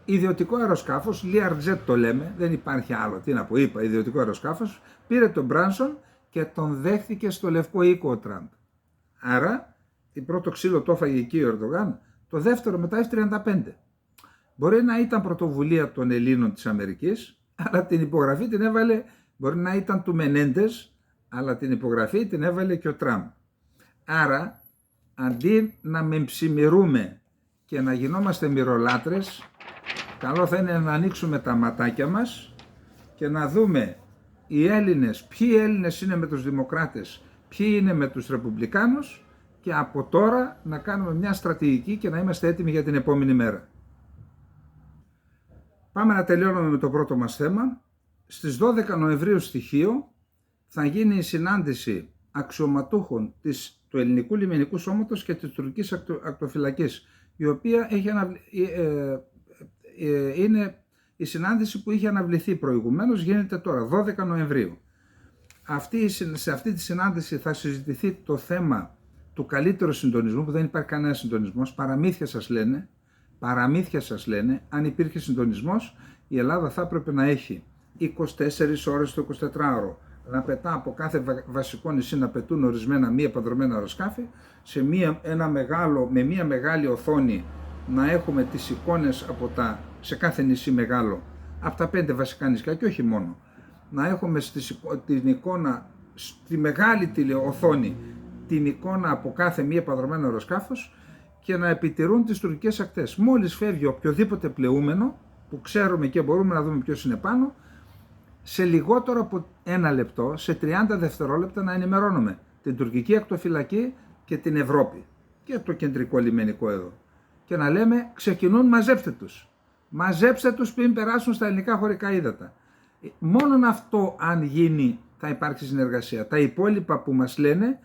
ιδιωτικό αεροσκάφος, Learjet το λέμε, δεν υπάρχει άλλο, τι να πω, είπα ιδιωτικό αεροσκάφος, πήρε τον Μπράνσον και τον δέχθηκε στο Λευκό Οίκο ο Τραμπ. Άρα, το πρώτο ξύλο το έφαγε εκεί ο Ερντογάν, το δεύτερο μετά F-35. Μπορεί να ήταν πρωτοβουλία των Ελλήνων της Αμερικής, αλλά την υπογραφή την έβαλε, μπορεί να ήταν του Μενέντες, αλλά την υπογραφή την έβαλε και ο Τραμπ. Άρα, αντί να μεμψημυρούμε και να γινόμαστε μυρολάτρες, καλό θα είναι να ανοίξουμε τα ματάκια μας και να δούμε οι Έλληνες, ποιοι Έλληνες είναι με τους Δημοκράτες, ποιοι είναι με τους Ρεπουμπλικάνους, και από τώρα να κάνουμε μια στρατηγική και να είμαστε έτοιμοι για την επόμενη μέρα. Πάμε να τελειώνουμε με το πρώτο μας θέμα. Στις 12 Νοεμβρίου στη Χίο θα γίνει η συνάντηση αξιωματούχων του Ελληνικού Λιμενικού Σώματος και της Τουρκικής Ακτοφυλακής, η οποία είναι η συνάντηση που είχε αναβληθεί προηγουμένως, γίνεται τώρα 12 Νοεμβρίου. Σε αυτή τη συνάντηση θα συζητηθεί το θέμα του καλύτερου συντονισμού, που δεν υπάρχει κανένα συντονισμός, παραμύθια σας λένε, αν υπήρχε συντονισμός, η Ελλάδα θα έπρεπε να έχει 24 ώρες το 24ωρο, να πετά από κάθε βασικό νησί, να πετούν ορισμένα μη επανδρομένα αεροσκάφη, με μια μεγάλη οθόνη να έχουμε τις εικόνες σε κάθε νησί μεγάλο, από τα 5 βασικά νησιά και όχι μόνο, να έχουμε την εικόνα, στη μεγάλη τηλεοθόνη, την εικόνα από κάθε μη επανδρομένο αεροσκάφος, και να επιτηρούν τις τουρκικές ακτές. Μόλις φεύγει οποιοδήποτε πλεούμενο, που ξέρουμε και μπορούμε να δούμε ποιος είναι πάνω, σε λιγότερο από 1 λεπτό, σε 30 δευτερόλεπτα να ενημερώνουμε την τουρκική ακτοφυλακή και την Ευρώπη και το κεντρικό λιμενικό εδώ. Και να λέμε, ξεκινούν, μαζέψτε τους. Μαζέψτε τους πριν περάσουν στα ελληνικά χωρικά ύδατα. Μόνον αυτό, αν γίνει, θα υπάρξει συνεργασία. Τα υπόλοιπα που μας λένε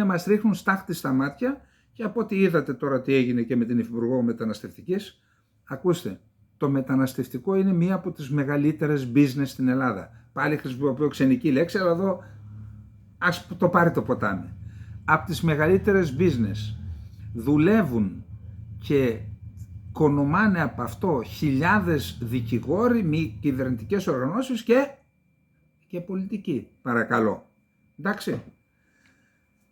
μας ρίχνουν στάχτη στα μάτια, και από ό,τι είδατε τώρα τι έγινε και με την Υφυπουργό Μεταναστευτικής, ακούστε, το μεταναστευτικό είναι μία από τις μεγαλύτερες business στην Ελλάδα. Πάλι χρησιμοποιώ ξενική λέξη, αλλά εδώ ας το πάρει το ποτάμι. Από τις μεγαλύτερες business δουλεύουν και κονομάνε από αυτό χιλιάδες δικηγόροι, μη κυβερνητικές οργανώσεις και πολιτικοί, παρακαλώ. Εντάξει.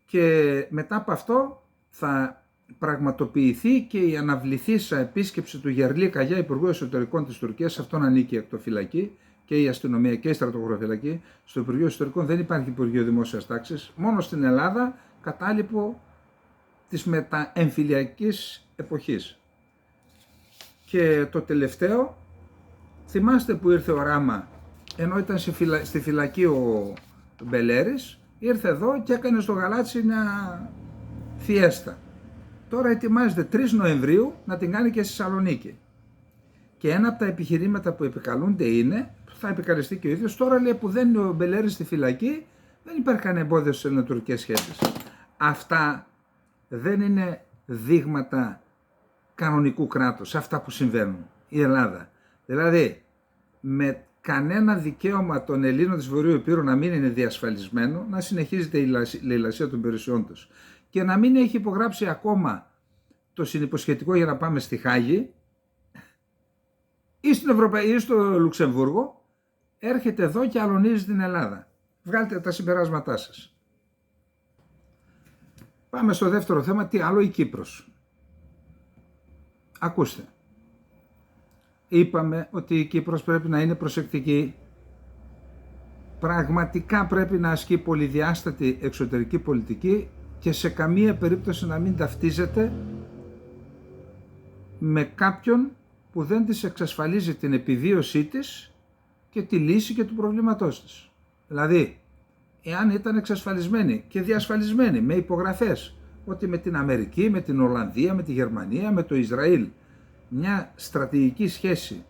Και μετά από αυτό θα πραγματοποιηθεί και η αναβληθήσα επίσκεψη του Γερλί Καγιά, Υπουργού Εσωτερικών της Τουρκίας. Σε αυτόν ανήκει η ακτοφυλακή και η αστυνομία και η στρατογραφυλακή. Στο Υπουργείο Εσωτερικών δεν υπάρχει Υπουργείο Δημόσιας Τάξης, μόνο στην Ελλάδα, κατάλοιπο της μεταεμφυλιακής εποχής. Και το τελευταίο, θυμάστε που ήρθε ο Ράμα, ενώ ήταν στη φυλακή Μπελέρης ήρθε εδώ και έκανε στο Γαλάτσι μια φιέστα. Τώρα ετοιμάζεται 3 Νοεμβρίου να την κάνει και στη Θεσσαλονίκη. Και ένα από τα επιχειρήματα που επικαλούνται είναι, θα επικαλεστεί και ο ίδιος, τώρα λέει που δεν είναι ο Μπελέρης στη φυλακή, δεν υπάρχει κανένα εμπόδιο στις ελληνοτουρκικές σχέσεις. Αυτά δεν είναι δείγματα κανονικού κράτους, αυτά που συμβαίνουν. Η Ελλάδα. Δηλαδή, με κανένα δικαίωμα των Ελλήνων της Βορείου Ηπείρου να μην είναι διασφαλισμένο, να συνεχίζεται η λαιλασία των περιουσιών τους και να μην έχει υπογράψει ακόμα το συνυποσχετικό για να πάμε στη Χάγη ή ή στο Λουξεμβούργο, έρχεται εδώ και αλωνίζει την Ελλάδα. Βγάλτε τα συμπεράσματά σας. Πάμε στο δεύτερο θέμα, τι άλλο, η Κύπρος. Ακούστε. Είπαμε ότι η Κύπρος πρέπει να είναι προσεκτική. Πραγματικά πρέπει να ασκεί πολυδιάστατη εξωτερική πολιτική και σε καμία περίπτωση να μην ταυτίζεται με κάποιον που δεν της εξασφαλίζει την επιβίωσή της και τη λύση και του προβλήματός της. Δηλαδή, εάν ήταν εξασφαλισμένη και διασφαλισμένη με υπογραφές ότι με την Αμερική, με την Ολλανδία, με τη Γερμανία, με το Ισραήλ μια στρατηγική σχέση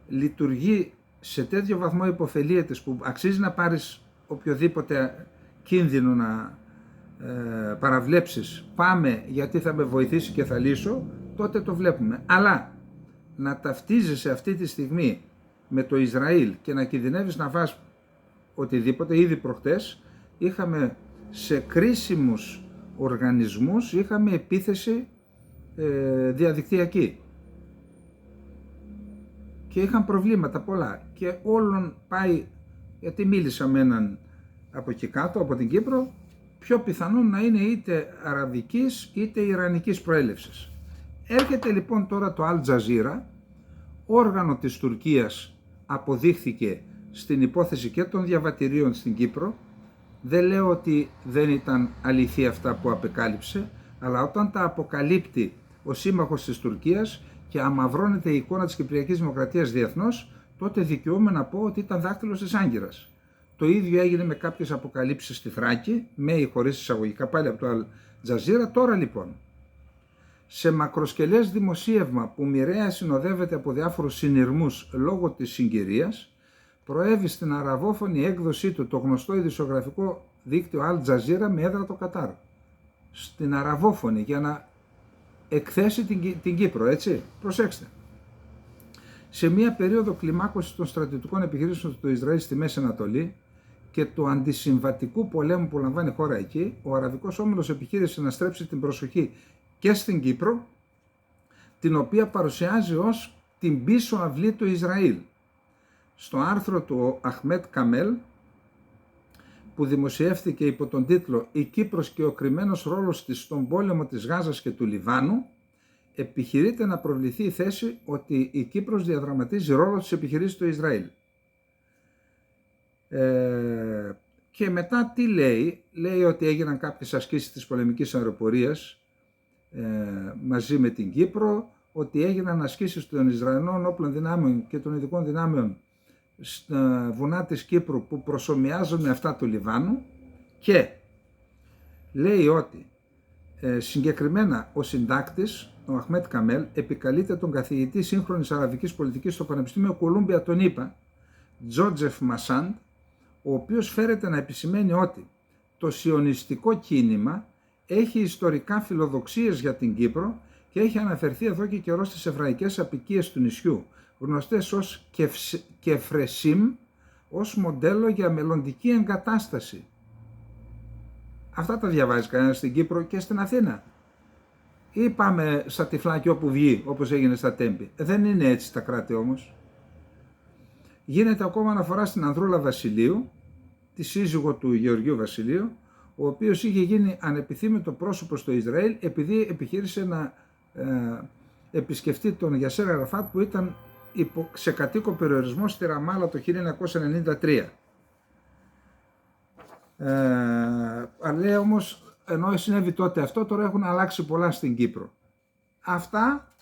λειτουργεί σε τέτοιο βαθμό υποφελίαιτες που αξίζει να πάρεις οποιοδήποτε κίνδυνο να παραβλέψεις, πάμε γιατί θα με βοηθήσει και θα λύσω, τότε το βλέπουμε. Αλλά να ταυτίζεσαι αυτή τη στιγμή με το Ισραήλ και να κινδυνεύεις να φας οτιδήποτε, ήδη προχτές είχαμε σε κρίσιμους οργανισμούς είχαμε επίθεση διαδικτυακή και είχαν προβλήματα πολλά και όλων πάει, γιατί μίλησα με έναν από εκεί κάτω, από την Κύπρο, πιο πιθανόν να είναι είτε αραβικής είτε ιρανικής προέλευσης. Έρχεται λοιπόν τώρα το Al Jazeera, όργανο της Τουρκίας, αποδείχθηκε στην υπόθεση και των διαβατηρίων στην Κύπρο. Δεν λέω ότι δεν ήταν αληθή αυτά που απεκάλυψε, αλλά όταν τα αποκαλύπτει ο σύμμαχος της Τουρκίας και αμαυρώνεται η εικόνα της Κυπριακής Δημοκρατίας διεθνώς, τότε δικαιούμαι να πω ότι ήταν δάκτυλος της Άγκυρας. Το ίδιο έγινε με κάποιες αποκαλύψεις στη Θράκη, με ή χωρίς εισαγωγικά πάλι από το Al Jazeera. Τώρα λοιπόν, σε μακροσκελές δημοσίευμα που μοιραία συνοδεύεται από διάφορους συνειρμούς λόγω της συγκυρίας, προέβη στην αραβόφωνη έκδοσή του το γνωστό ειδησιογραφικό δίκτυο Al Jazeera με έδρα το Κατάρ. Στην αραβόφωνη, για να εκθέσει την Κύπρο, έτσι. Προσέξτε. Σε μια περίοδο κλιμάκωσης των στρατιωτικών επιχειρήσεων του Ισραήλ στη Μέση Ανατολή και του αντισυμβατικού πολέμου που λαμβάνει η χώρα εκεί, ο Αραβικός Όμιλος επιχείρησε να στρέψει την προσοχή και στην Κύπρο, την οποία παρουσιάζει ως την πίσω αυλή του Ισραήλ. Στο άρθρο του ο Αχμέτ Καμέλ, που δημοσιεύθηκε υπό τον τίτλο «Η Κύπρος και ο κρυμμένος ρόλος της στον πόλεμο της Γάζας και του Λιβάνου», επιχειρείται να προβληθεί η θέση ότι η Κύπρος διαδραματίζει ρόλο της επιχειρήσης του Ισραήλ. Και μετά τι λέει, λέει ότι έγιναν κάποιες ασκήσεις της πολεμικής αεροπορίας μαζί με την Κύπρο, ότι έγιναν ασκήσεις των Ισραηλινών όπλων δυνάμεων και των ειδικών δυνάμεων στα βουνά της Κύπρου που προσομοιάζουν με αυτά του Λιβάνου, και λέει ότι συγκεκριμένα ο συντάκτης, ο Αχμέτ Καμέλ, επικαλείται τον καθηγητή σύγχρονης αραβικής πολιτικής στο Πανεπιστήμιο Κολούμπια τον ΗΠΑ, Τζότζεφ Μασάντ, ο οποίος φέρεται να επισημαίνει ότι το σιωνιστικό κίνημα έχει ιστορικά φιλοδοξίες για την Κύπρο και έχει αναφερθεί εδώ και καιρό στις εβραϊκές αποικίες του νησιού, γνωστές ως Κεφρεσίμ, ως μοντέλο για μελλοντική εγκατάσταση. Αυτά τα διαβάζει κανένα στην Κύπρο και στην Αθήνα? Ή πάμε στα τυφλάκια όπου βγει, όπως έγινε στα Τέμπη? Δεν είναι έτσι τα κράτη όμως. Γίνεται ακόμα αναφορά στην Ανδρούλα Βασιλείου, τη σύζυγο του Γεωργίου Βασιλείου, ο οποίος είχε γίνει ανεπιθύμητο πρόσωπο στο Ισραήλ επειδή επιχείρησε να επισκεφτεί τον Γιασέρ Αραφάτ που ήταν σε κατοίκο περιορισμό στη Ραμάλα το 1993. Αλλά όμως, ενώ συνέβη τότε αυτό, τώρα έχουν αλλάξει πολλά στην Κύπρο. Αυτά,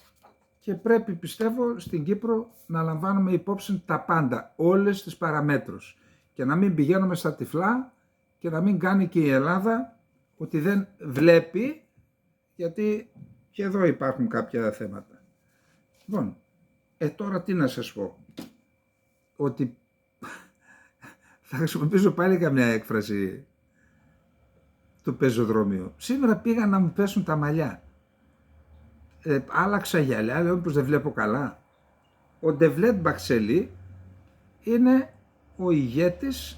και πρέπει, πιστεύω, στην Κύπρο να λαμβάνουμε υπόψη τα πάντα, όλες τις παραμέτρους. Και και να μην πηγαίνουμε στα τυφλά και να μην κάνει και η Ελλάδα ότι δεν βλέπει, γιατί και εδώ υπάρχουν κάποια θέματα. Λοιπόν, τώρα τι να σας πω, ότι θα χρησιμοποιήσω πάλι καμιά έκφραση του πεζοδρομίου. Σήμερα πήγαν να μου πέσουν τα μαλλιά. Άλλαξα γυαλιά, λέω πως δεν βλέπω καλά. Ο Ντεβλέτ Μπαξελή είναι ο ηγέτης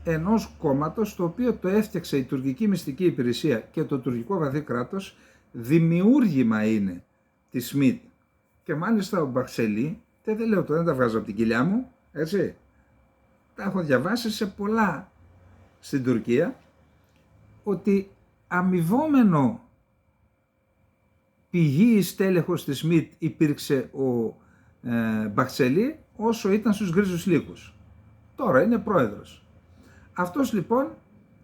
ενός κόμματος το οποίο το έφτιαξε η τουρκική μυστική υπηρεσία και το τουρκικό βαθύ κράτος, δημιούργημα είναι τη ΣΜΙΤ. Και μάλιστα ο Μπαξελή, δεν λέω τώρα, δεν τα βγάζω από την κοιλιά μου, έτσι, τα έχω διαβάσει σε πολλά στην Τουρκία, ότι αμοιβόμενο πηγή στέλεχος της ΣΜΙΤ υπήρξε ο Μπαξελή όσο ήταν στους γκρίζους λύκους. Τώρα είναι πρόεδρος. Αυτός λοιπόν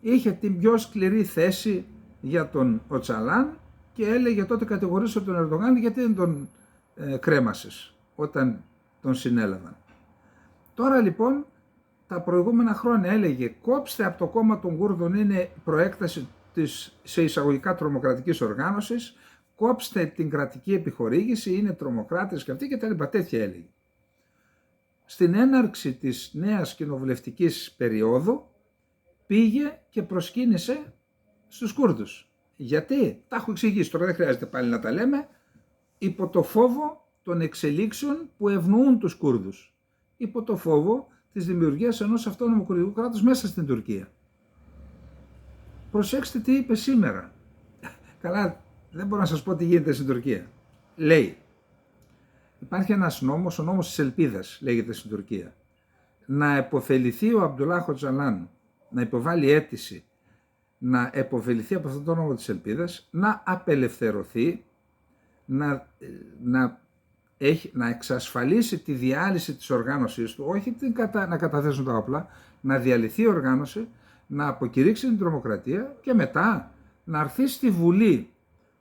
είχε την πιο σκληρή θέση για τον Οτσαλάν και έλεγε τότε κατηγορούσε τον Ερντογάν γιατί δεν τον κρέμασες όταν τον συνέλαβαν. Τώρα λοιπόν τα προηγούμενα χρόνια έλεγε κόψτε από το κόμμα των Κούρδων, είναι προέκταση της σε εισαγωγικά τρομοκρατικής οργάνωσης, κόψτε την κρατική επιχορήγηση, είναι τρομοκράτες και αυτοί και τα λοιπά, τέτοια έλεγε. Στην έναρξη της νέας κοινοβουλευτικής περίοδου πήγε και προσκύνησε στους Κούρδους. Γιατί, τα έχω εξηγήσει, τώρα δεν χρειάζεται πάλι να τα λέμε, υπό το φόβο των εξελίξεων που ευνοούν τους Κούρδους. Υπό το φόβο της δημιουργίας ενός αυτόνομου κουρδικού κράτους μέσα στην Τουρκία. Προσέξτε τι είπε σήμερα. Καλά, δεν μπορώ να σας πω τι γίνεται στην Τουρκία. Λέει, υπάρχει ένας νόμος, ο νόμος της Ελπίδας λέγεται στην Τουρκία. Να επωφεληθεί ο Αμπτουλάχ Οτσαλάν, να υποβάλει αίτηση, να επωφεληθεί από αυτόν τον νόμο της Ελπίδας, να απελευθερωθεί, να εξασφαλίσει τη διάλυση της οργάνωσής του, όχι να καταθέσουν τα όπλα, να διαλυθεί η οργάνωση, να αποκηρύξει την τρομοκρατία και μετά να έρθει στη Βουλή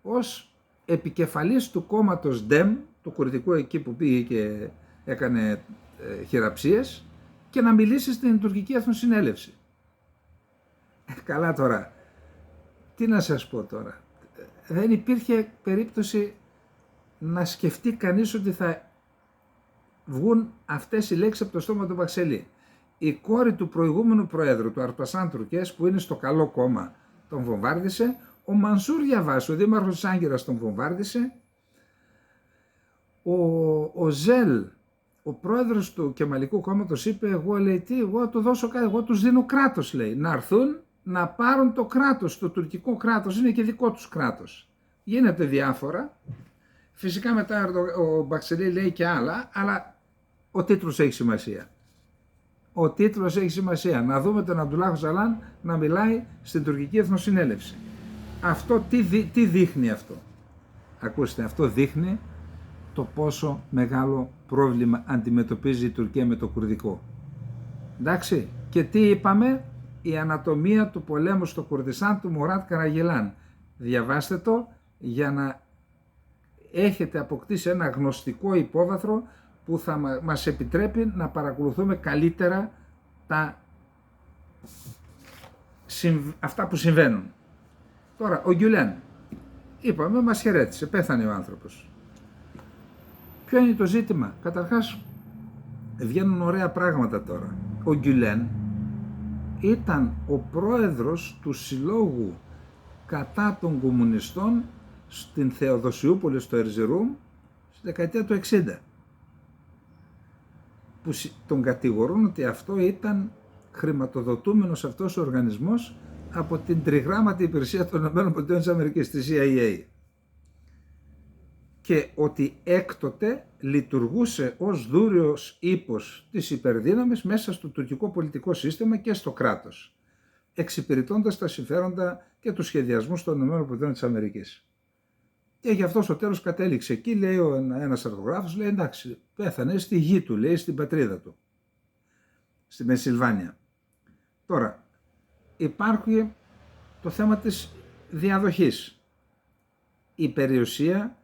ως επικεφαλής του κόμματος ΔΕΜ, του κουρδικού εκεί που πήγε και έκανε χειραψίες, και να μιλήσει στην τουρκική εθνοσυνέλευση. Καλά τώρα, τι να σας πω τώρα, δεν υπήρχε περίπτωση να σκεφτεί κανείς ότι θα βγουν αυτές οι λέξεις από το στόμα του Μπαξελή. Η κόρη του προηγούμενου προέδρου, του Αρπασάν Τουρκές, που είναι στο καλό κόμμα, τον βομβάρδισε. Ο Μανσούρ Γιαβάς, ο δήμαρχος της Άγκυρας, τον βομβάρδισε. Ο Ζέλ, ο πρόεδρος του Κεμαλικού κόμματος, είπε, εγώ του δώσω κάτι, εγώ τους δίνω κράτος, λέει, να έρθουν να πάρουν το κράτος, το τουρκικό κράτος, είναι και δικό τους κράτος. Γίνεται διάφορα. Φυσικά μετά ο Μπαξελή λέει και άλλα, αλλά ο τίτλος έχει σημασία. Ο τίτλος έχει σημασία. Να δούμε τον Αμπτουλάχ Οτσαλάν να μιλάει στην τουρκική εθνοσυνέλευση. Αυτό τι δείχνει αυτό. Ακούστε, αυτό δείχνει το πόσο μεγάλο πρόβλημα αντιμετωπίζει η Τουρκία με το κουρδικό. Εντάξει, και τι είπαμε, η ανατομία του πολέμου στο Κουρδιστάν του Μουράτ Καραγελάν. Διαβάστε το για να έχετε αποκτήσει ένα γνωστικό υπόβαθρο που θα μας επιτρέπει να παρακολουθούμε καλύτερα αυτά που συμβαίνουν. Τώρα, ο Γκιουλέν, είπαμε, μας χαιρέτησε, πέθανε ο άνθρωπος. Ποιο είναι το ζήτημα? Καταρχάς, βγαίνουν ωραία πράγματα τώρα. Ο Γκιουλέν ήταν ο πρόεδρος του συλλόγου κατά των κομμουνιστών στην Θεοδοσιούπολη στο Ερζιρούμ στη δεκαετία του 60. Που τον κατηγορούν ότι αυτό ήταν χρηματοδοτούμενος αυτός ο οργανισμός από την τριγράμματη υπηρεσία των ΗΠΑ, τη CIA. Και ότι έκτοτε λειτουργούσε ως δούριος ύπος της υπερδύναμης μέσα στο τουρκικό πολιτικό σύστημα και στο κράτος, εξυπηρετώντας τα συμφέροντα και τους σχεδιασμούς των ΗΠΑ. Και γι' αυτό στο τέλος κατέληξε εκεί, λέει ένας αρτογράφος, λέει εντάξει, πέθανε στη γη του, λέει, στην πατρίδα του, στη Μεσιλβάνια. Τώρα, υπάρχει το θέμα της διαδοχής. Η περιουσία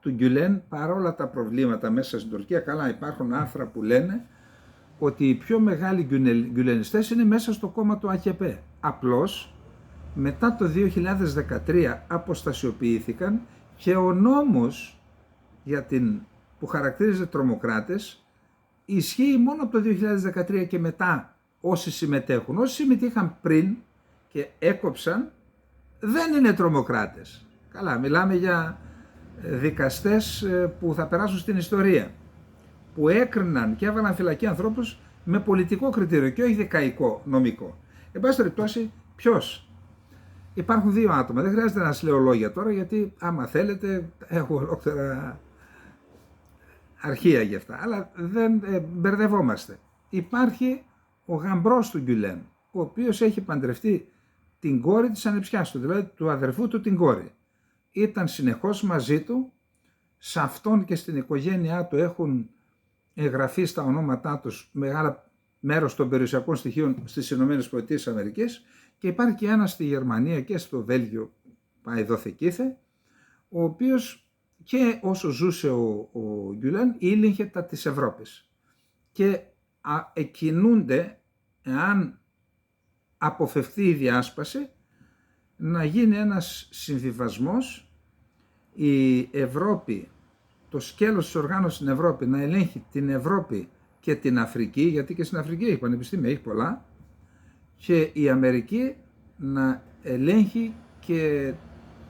του Γκιουλέν, παρόλα τα προβλήματα μέσα στην Τουρκία, καλά υπάρχουν άρθρα που λένε ότι οι πιο μεγάλοι γκουλενιστές είναι μέσα στο κόμμα του ΑΚΕΠΕ. Απλώς μετά το 2013 αποστασιοποιήθηκαν και ο νόμος που χαρακτήριζε τρομοκράτες ισχύει μόνο από το 2013 και μετά όσοι συμμετέχουν. Όσοι συμμετείχαν πριν και έκοψαν δεν είναι τρομοκράτες. Καλά, μιλάμε για δικαστές που θα περάσουν στην ιστορία, που έκριναν και έβαλαν φυλακή ανθρώπους με πολιτικό κριτήριο και όχι δικαϊκό, νομικό. Εν πάση περιπτώσει, ποιος? Υπάρχουν δύο άτομα, δεν χρειάζεται να σας λέω λόγια τώρα, γιατί άμα θέλετε έχω ολόκληρα αρχεία γι' αυτά, αλλά δεν μπερδευόμαστε. Υπάρχει ο γαμπρός του Γκουλέν, ο οποίος έχει παντρευτεί την κόρη της ανεψιάς του, δηλαδή του αδερφού του την κόρη. Ήταν συνεχώς μαζί του, σε αυτόν και στην οικογένειά του έχουν εγγραφεί στα ονόματά τους μεγάλα μέρος των περιουσιακών στοιχείων στις ΗΠΑ και υπάρχει και ένας στη Γερμανία και στο Βέλγιο, πάει δόθε ο οποίος και όσο ζούσε ο Γκουλέν ήλεγχε τα της Ευρώπης και εκκινούνται, εάν αποφευθεί η διάσπαση, να γίνει ένας συμβιβασμός, η Ευρώπη, το σκέλος της οργάνωσης στην Ευρώπη να ελέγχει την Ευρώπη και την Αφρική, γιατί και στην Αφρική έχει πανεπιστήμια, έχει πολλά, και η Αμερική να ελέγχει και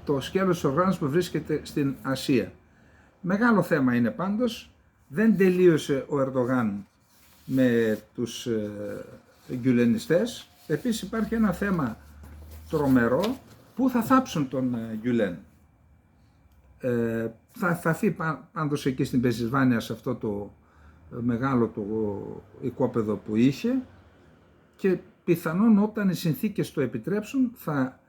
το σκέλος της οργάνωσης που βρίσκεται στην Ασία. Μεγάλο θέμα είναι πάντως, δεν τελείωσε ο Ερντογάν με τους γκουλενιστές. Επίσης υπάρχει ένα θέμα τρομερό, που θα θάψουν τον Γκουλέν. Θα φύγει πάντως εκεί στην Πενσιλβάνια, σε αυτό το μεγάλο το οικόπεδο που είχε, και πιθανόν όταν οι συνθήκες το επιτρέψουν θα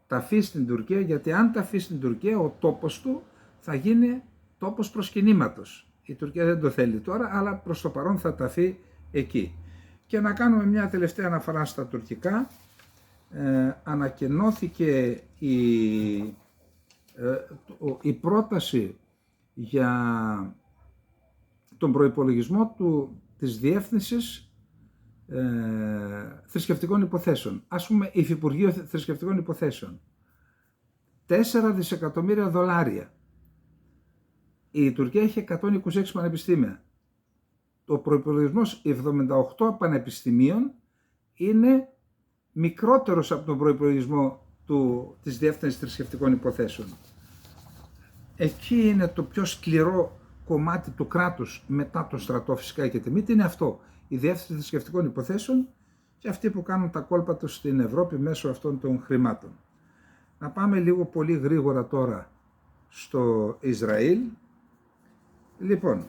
τα αφήσει στην Τουρκία, γιατί αν τα αφήσει στην Τουρκία ο τόπος του θα γίνει τόπος προσκυνήματος. Η Τουρκία δεν το θέλει τώρα, αλλά προς το παρόν θα τα αφήσει εκεί. Και να κάνουμε μια τελευταία αναφορά στα τουρκικά. Ανακοινώθηκε η πρόταση για τον προϋπολογισμό της Διεύθυνσης Θρησκευτικών Υποθέσεων. Ας πούμε, Υφυπουργείο Θρησκευτικών Υποθέσεων. 4 δισεκατομμύρια δολάρια. Η Τουρκία έχει 126 πανεπιστήμια. Ο προϋπολογισμός 78 πανεπιστημίων είναι μικρότερος από τον προϋπολογισμό της Διεύθυνσης Θρησκευτικών Υποθέσεων. Εκεί είναι το πιο σκληρό κομμάτι του κράτους, μετά το στρατό φυσικά και τη μύτη, είναι αυτό. Η Διεύθυνση Θρησκευτικών Υποθέσεων και αυτοί που κάνουν τα κόλπα τους στην Ευρώπη μέσω αυτών των χρημάτων. Να πάμε λίγο πολύ γρήγορα τώρα στο Ισραήλ. Λοιπόν,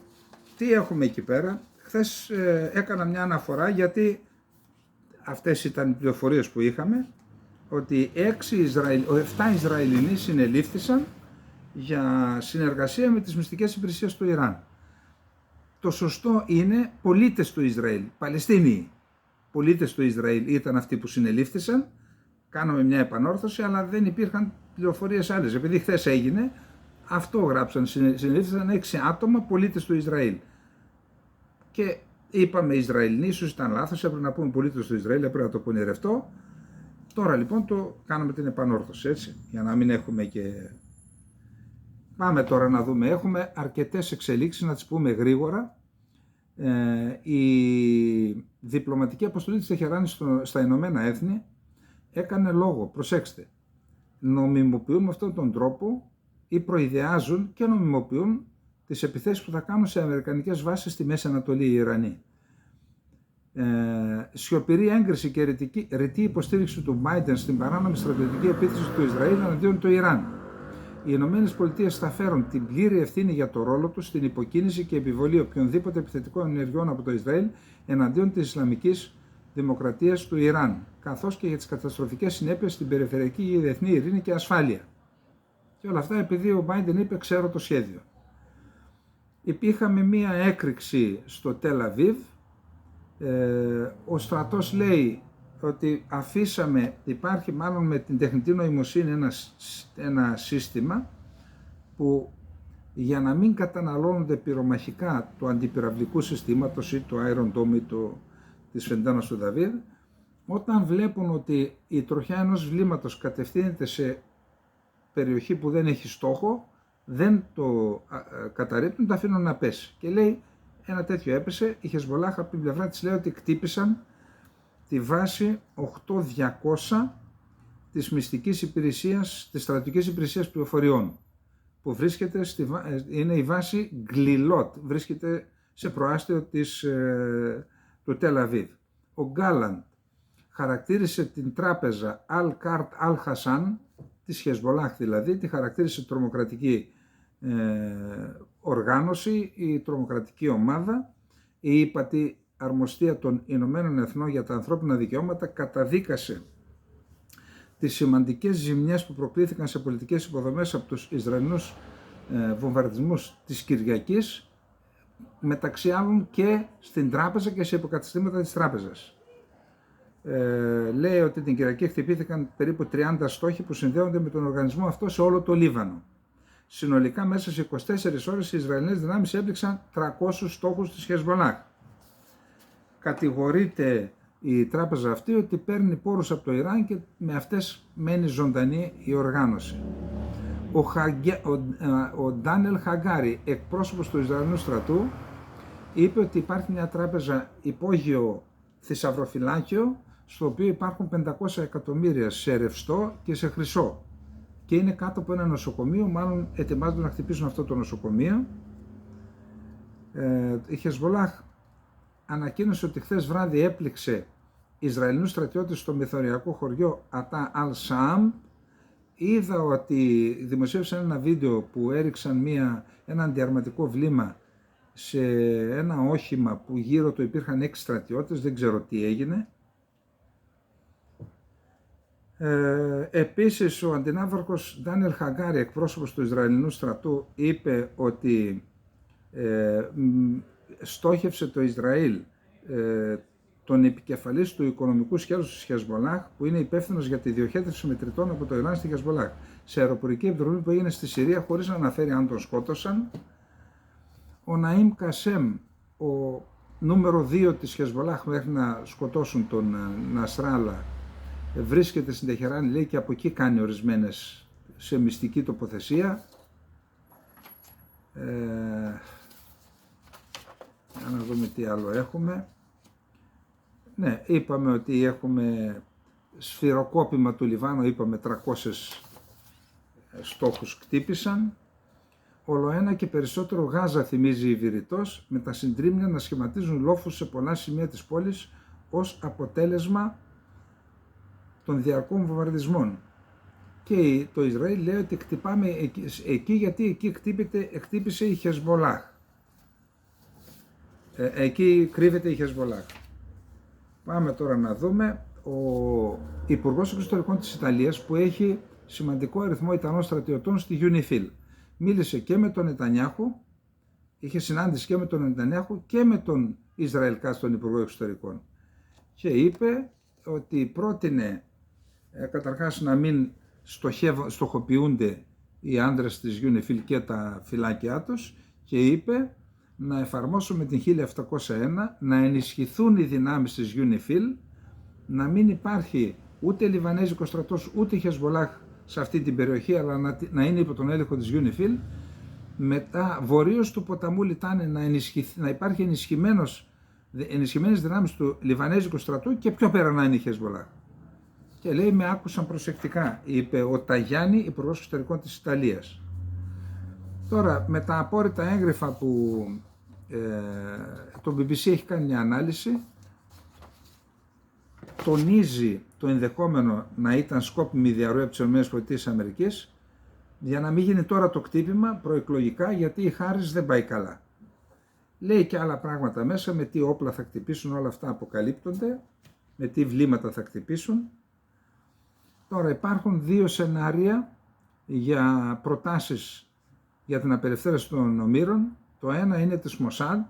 τι έχουμε εκεί πέρα? Χθες έκανα μια αναφορά, γιατί αυτές ήταν οι πληροφορίες που είχαμε, ότι 7 Ισραηλινοί συνελήφθησαν για συνεργασία με τις μυστικές υπηρεσίες του Ιράν. Το σωστό είναι πολίτες του Ισραήλ, Παλαιστίνοι πολίτες του Ισραήλ ήταν αυτοί που συνελήφθησαν. Κάναμε μια επανόρθωση, αλλά δεν υπήρχαν πληροφορίες άλλες. Επειδή χθες έγινε, αυτό γράψαν, συνελήφθησαν 6 άτομα πολίτες του Ισραήλ. Και είπαμε Ισραηλινοί, ίσως ήταν λάθος, έπρεπε να πούμε πολίτες του Ισραήλ, έπρεπε να το πονηρευτώ. Τώρα λοιπόν το κάνουμε την επανόρθωση, έτσι, για να μην έχουμε και... Πάμε τώρα να δούμε, έχουμε αρκετές εξελίξεις, να τις πούμε γρήγορα. Η διπλωματική αποστολή της Τεχεράνη στα Ηνωμένα Έθνη έκανε λόγο, προσέξτε, νομιμοποιούν με αυτόν τον τρόπο ή προειδεάζουν και νομιμοποιούν τις επιθέσεις που θα κάνουν σε αμερικανικές βάσεις στη Μέση Ανατολή οι Ιρανοί. Σιωπηρή έγκριση και ρητή υποστήριξη του Biden στην παράνομη στρατιωτική επίθεση του Ισραήλ εναντίον του Ιράν. Οι ΗΠΑ θα φέρουν την πλήρη ευθύνη για το ρόλο τους στην υποκίνηση και επιβολή οποιονδήποτε επιθετικών ενεργειών από το Ισραήλ εναντίον της Ισλαμικής Δημοκρατίας του Ιράν, καθώς και για τις καταστροφικές συνέπειες στην περιφερειακή και διεθνή ειρήνη και ασφάλεια. Και όλα αυτά επειδή ο Biden είπε ξέρω το σχέδιο. Υπήρχαμε μία έκρηξη στο Τελ Αβίβ. Ο στρατός λέει ότι υπάρχει μάλλον με την τεχνητή νοημοσύνη ένα σύστημα που για να μην καταναλώνονται πυρομαχικά του αντιπυραυλικού συστήματος ή το Iron Dome ή το της Φεντάνας του Δαβίδ, όταν βλέπουν ότι η τροχιά ενός βλήματος κατευθύνεται σε περιοχή που δεν έχει στόχο, δεν το καταρρίπτουν, το αφήνουν να πέσει. Και λέει, ένα τέτοιο έπεσε, η Χεσμπολάχ από την πλευρά της λέει ότι κτύπησαν τη βάση 8200 της μυστικής υπηρεσίας, της στρατιωτικής υπηρεσίας πληροφοριών, που βρίσκεται είναι η βάση Γκλιλότ, βρίσκεται σε προάστιο του Τελ Αβίβ. Ο Γκάλαντ χαρακτήρισε την τράπεζα Al-Kart Al-Hassan, της Χεσμπολάχ δηλαδή, τη χαρακτήρισε τρομοκρατική οργάνωση, η τρομοκρατική ομάδα. Η ύπατη αρμοστία των Ηνωμένων Εθνών για τα ανθρώπινα δικαιώματα καταδίκασε τις σημαντικές ζημιές που προκλήθηκαν σε πολιτικές υποδομές από τους Ισραηλινούς βομβαρδισμούς της Κυριακής, μεταξύ άλλων και στην τράπεζα και σε υποκαταστήματα της τράπεζας. Λέει ότι την Κυριακή χτυπήθηκαν περίπου 30 στόχοι που συνδέονται με τον οργανισμό αυτό σε όλο το Λίβανο. Συνολικά μέσα σε 24 ώρες οι Ισραηλινές δυνάμεις έπληξαν 300 στόχους της Χεσμπολάχ. Κατηγορείται η τράπεζα αυτή ότι παίρνει πόρους από το Ιράν και με αυτές μένει ζωντανή η οργάνωση. Ο Ντάνιελ Χαγκάρι, εκπρόσωπος του Ισραηλινού στρατού, είπε ότι υπάρχει μια τράπεζα υπόγειο θησαυροφυλάκιο, στο οποίο υπάρχουν 500 εκατομμύρια σε ρευστό και σε χρυσό. Και είναι κάτω από ένα νοσοκομείο, μάλλον ετοιμάζονται να χτυπήσουν αυτό το νοσοκομείο. Η Χεσμπολάχ ανακοίνωσε ότι χθες βράδυ έπληξε Ισραηλινούς στρατιώτες στο μεθοριακό χωριό Ατά Αλ-Σαάμ. Είδα ότι δημοσίευσαν ένα βίντεο που έριξαν ένα αντιαρματικό βλήμα σε ένα όχημα που γύρω του υπήρχαν 6 στρατιώτες, δεν ξέρω τι έγινε. Επίσης ο αντιναύαρχος Ντάνιελ Χαγκάρι, εκπρόσωπος του Ισραηλινού στρατού, είπε ότι στόχευσε το Ισραήλ τον επικεφαλής του οικονομικού σκέλους της Χεσμπολάχ, που είναι υπεύθυνος για τη διοχέτευση μετρητών από το Ιράν στη Χεσμπολάχ, σε αεροπορική επιδρομή που έγινε στη Συρία, χωρίς να αναφέρει αν τον σκότωσαν. Ο Ναΐμ Κασέμ, ο νούμερο 2 της Χεσμπολάχ μέχρι να σκοτώσουν τον Νασράλα, βρίσκεται στην Τεχεράνη, λέει, και από εκεί κάνει ορισμένες σε μυστική τοποθεσία. Για να δούμε τι άλλο έχουμε. Ναι, είπαμε ότι έχουμε σφυροκόπημα του Λιβάνου, είπαμε 300 στόχους κτύπησαν. Ολοένα και περισσότερο Γάζα θυμίζει η Βηρητός, με τα συντρίμμια να σχηματίζουν λόφους σε πολλά σημεία της πόλης ως αποτέλεσμα των διαρκών βομβαρδισμών. Και το Ισραήλ λέει ότι χτυπάμε εκεί γιατί εκεί χτύπησε η Χεσμπολάχ. Εκεί κρύβεται η Χεσμπολάχ. Πάμε τώρα να δούμε. Ο Υπουργός Εξωτερικών της Ιταλίας, που έχει σημαντικό αριθμό Ιταλών στρατιωτών στη UNIFIL, μίλησε και με τον Νετανιάχου, είχε συνάντηση και με τον Νετανιάχου και με τον Ισραήλ Κάτς, τον Υπουργό Εξωτερικών, και είπε ότι πρότεινε καταρχάς να μην στοχοποιούνται οι άνδρες της UNIFIL και τα φυλάκια τους, και είπε να εφαρμόσουμε την 1701, να ενισχυθούν οι δυνάμεις της UNIFIL, να μην υπάρχει ούτε Λιβανέζικο στρατός ούτε Χεσμπολάχ σε αυτή την περιοχή, αλλά να είναι υπό τον έλεγχο της UNIFIL. Μετά βορείως του ποταμού Λιτάνε να υπάρχει ενισχυμένες δυνάμεις του Λιβανέζικου στρατού και πιο πέρα να είναι η Χεσμπολάχ. Και λέει, με άκουσαν προσεκτικά, είπε ο Ταγιάννη, Υπουργός Εξωτερικών της Ιταλίας. Τώρα, με τα απόρριτα έγγραφα που το BBC έχει κάνει μια ανάλυση, τονίζει το ενδεχόμενο να ήταν σκόπιμη διαρροή από τις ΗΠΑ, για να μην γίνει τώρα το κτύπημα προεκλογικά, γιατί η Χάρις δεν πάει καλά. Λέει και άλλα πράγματα μέσα, με τι όπλα θα χτυπήσουν, όλα αυτά αποκαλύπτονται, με τι βλήματα θα χτυπήσουν. Τώρα υπάρχουν 2 σενάρια για προτάσεις για την απελευθέρωση των ομήρων. Το ένα είναι της Μοσάντ,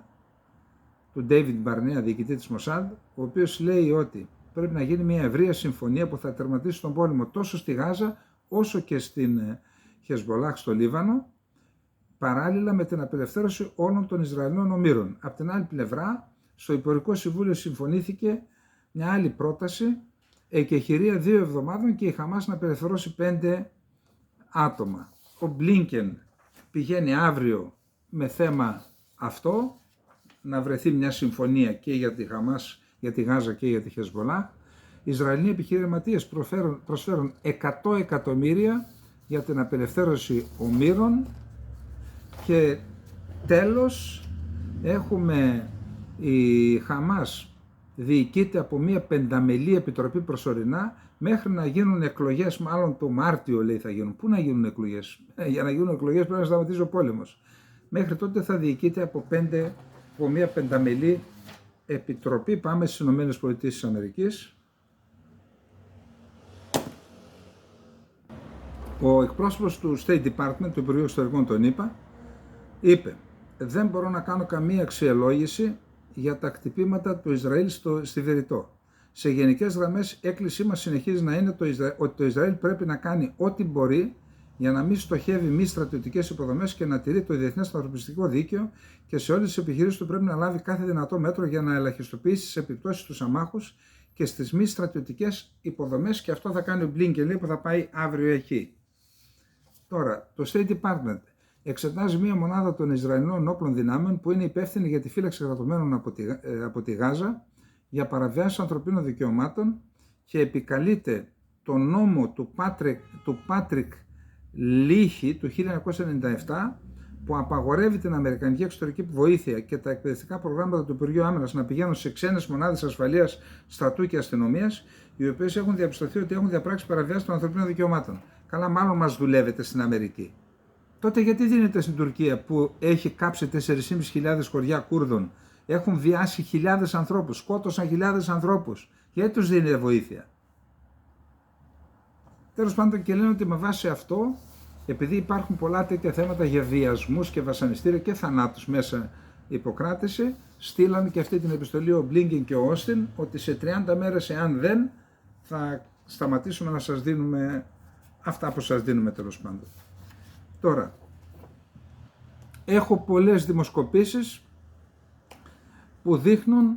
του David Barnea, διοικητή της Μοσάντ, ο οποίος λέει ότι πρέπει να γίνει μια ευρεία συμφωνία που θα τερματίσει τον πόλεμο τόσο στη Γάζα όσο και στην Χεσμπολάχ στο Λίβανο, παράλληλα με την απελευθέρωση όλων των Ισραηλινών ομήρων. Απ' την άλλη πλευρά, στο Υπουργικό Συμβούλιο συμφωνήθηκε μια άλλη πρόταση, εκεχηρία 2 εβδομάδων και η Χαμάς να απελευθερώσει 5 άτομα. Ο Μπλίνκεν πηγαίνει αύριο με θέμα αυτό, να βρεθεί μια συμφωνία και για τη Χαμάς, για τη Γάζα και για τη Χεσμολάχ. Οι Ισραηλοί επιχειρηματίες προσφέρουν 100 εκατομμύρια για την απελευθέρωση ομήρων. Και τέλος έχουμε η Χαμάς διοικείται από μια πενταμελή επιτροπή προσωρινά μέχρι να γίνουν εκλογές, μάλλον το Μάρτιο λέει θα γίνουν. Πού να γίνουν εκλογές? Για να γίνουν εκλογές πρέπει να σταματήσει ο πόλεμος. Μέχρι τότε θα διοικείται από μια πενταμελή επιτροπή. Πάμε στις ΗΠΑ. Ο εκπρόσωπος του State Department, του Υπουργείου Εξωτερικών των ΗΠΑ, είπε: δεν μπορώ να κάνω καμία αξιολόγηση για τα χτυπήματα του Ισραήλ στη Βηρητό. Σε γενικές γραμμές, έκκλησή μας συνεχίζει να είναι ότι το Ισραήλ πρέπει να κάνει ό,τι μπορεί για να μην στοχεύει μη στρατιωτικές υποδομές και να τηρεί το διεθνές ανθρωπιστικό δίκαιο, και σε όλες τις επιχειρήσεις του πρέπει να λάβει κάθε δυνατό μέτρο για να ελαχιστοποιήσει τις επιπτώσεις στους αμάχους και στις μη στρατιωτικές υποδομές, και αυτό θα κάνει ο Μπλίνκεν, που θα πάει αύριο εκεί. Τώρα, το State Department εξετάζει μία μονάδα των Ισραηλινών όπλων δυνάμεων που είναι υπεύθυνη για τη φύλαξη κρατουμένων από τη Γάζα για παραβιάσεις ανθρωπίνων δικαιωμάτων και επικαλείται τον νόμο του Πάτρικ Λίχη του 1997 που απαγορεύει την αμερικανική εξωτερική βοήθεια και τα εκπαιδευτικά προγράμματα του Υπουργείου Άμυνας να πηγαίνουν σε ξένες μονάδες ασφαλείας στρατού και αστυνομίας, οι οποίες έχουν διαπιστωθεί ότι έχουν διαπράξει παραβιάσεις των ανθρωπίνων δικαιωμάτων. Καλά, μάλλον μας δουλεύετε στην Αμερική. Τότε γιατί δίνετε στην Τουρκία που έχει κάψει 4.500 χωριά Κούρδων, έχουν βιάσει χιλιάδες ανθρώπους, σκότωσαν χιλιάδες ανθρώπους, γιατί τους δίνετε βοήθεια? Τέλος πάντων, και λένε ότι με βάση αυτό, επειδή υπάρχουν πολλά τέτοια θέματα για βιασμούς και βασανιστήρια και θανάτους μέσα υποκράτηση, στείλαν και αυτή την επιστολή ο Μπλίνκεν και ο Όστιν, ότι σε 30 μέρες, εάν δεν, θα σταματήσουμε να σας δίνουμε αυτά που σας δίνουμε, τέλος πάντων. Τώρα, έχω πολλές δημοσκοπήσεις που δείχνουν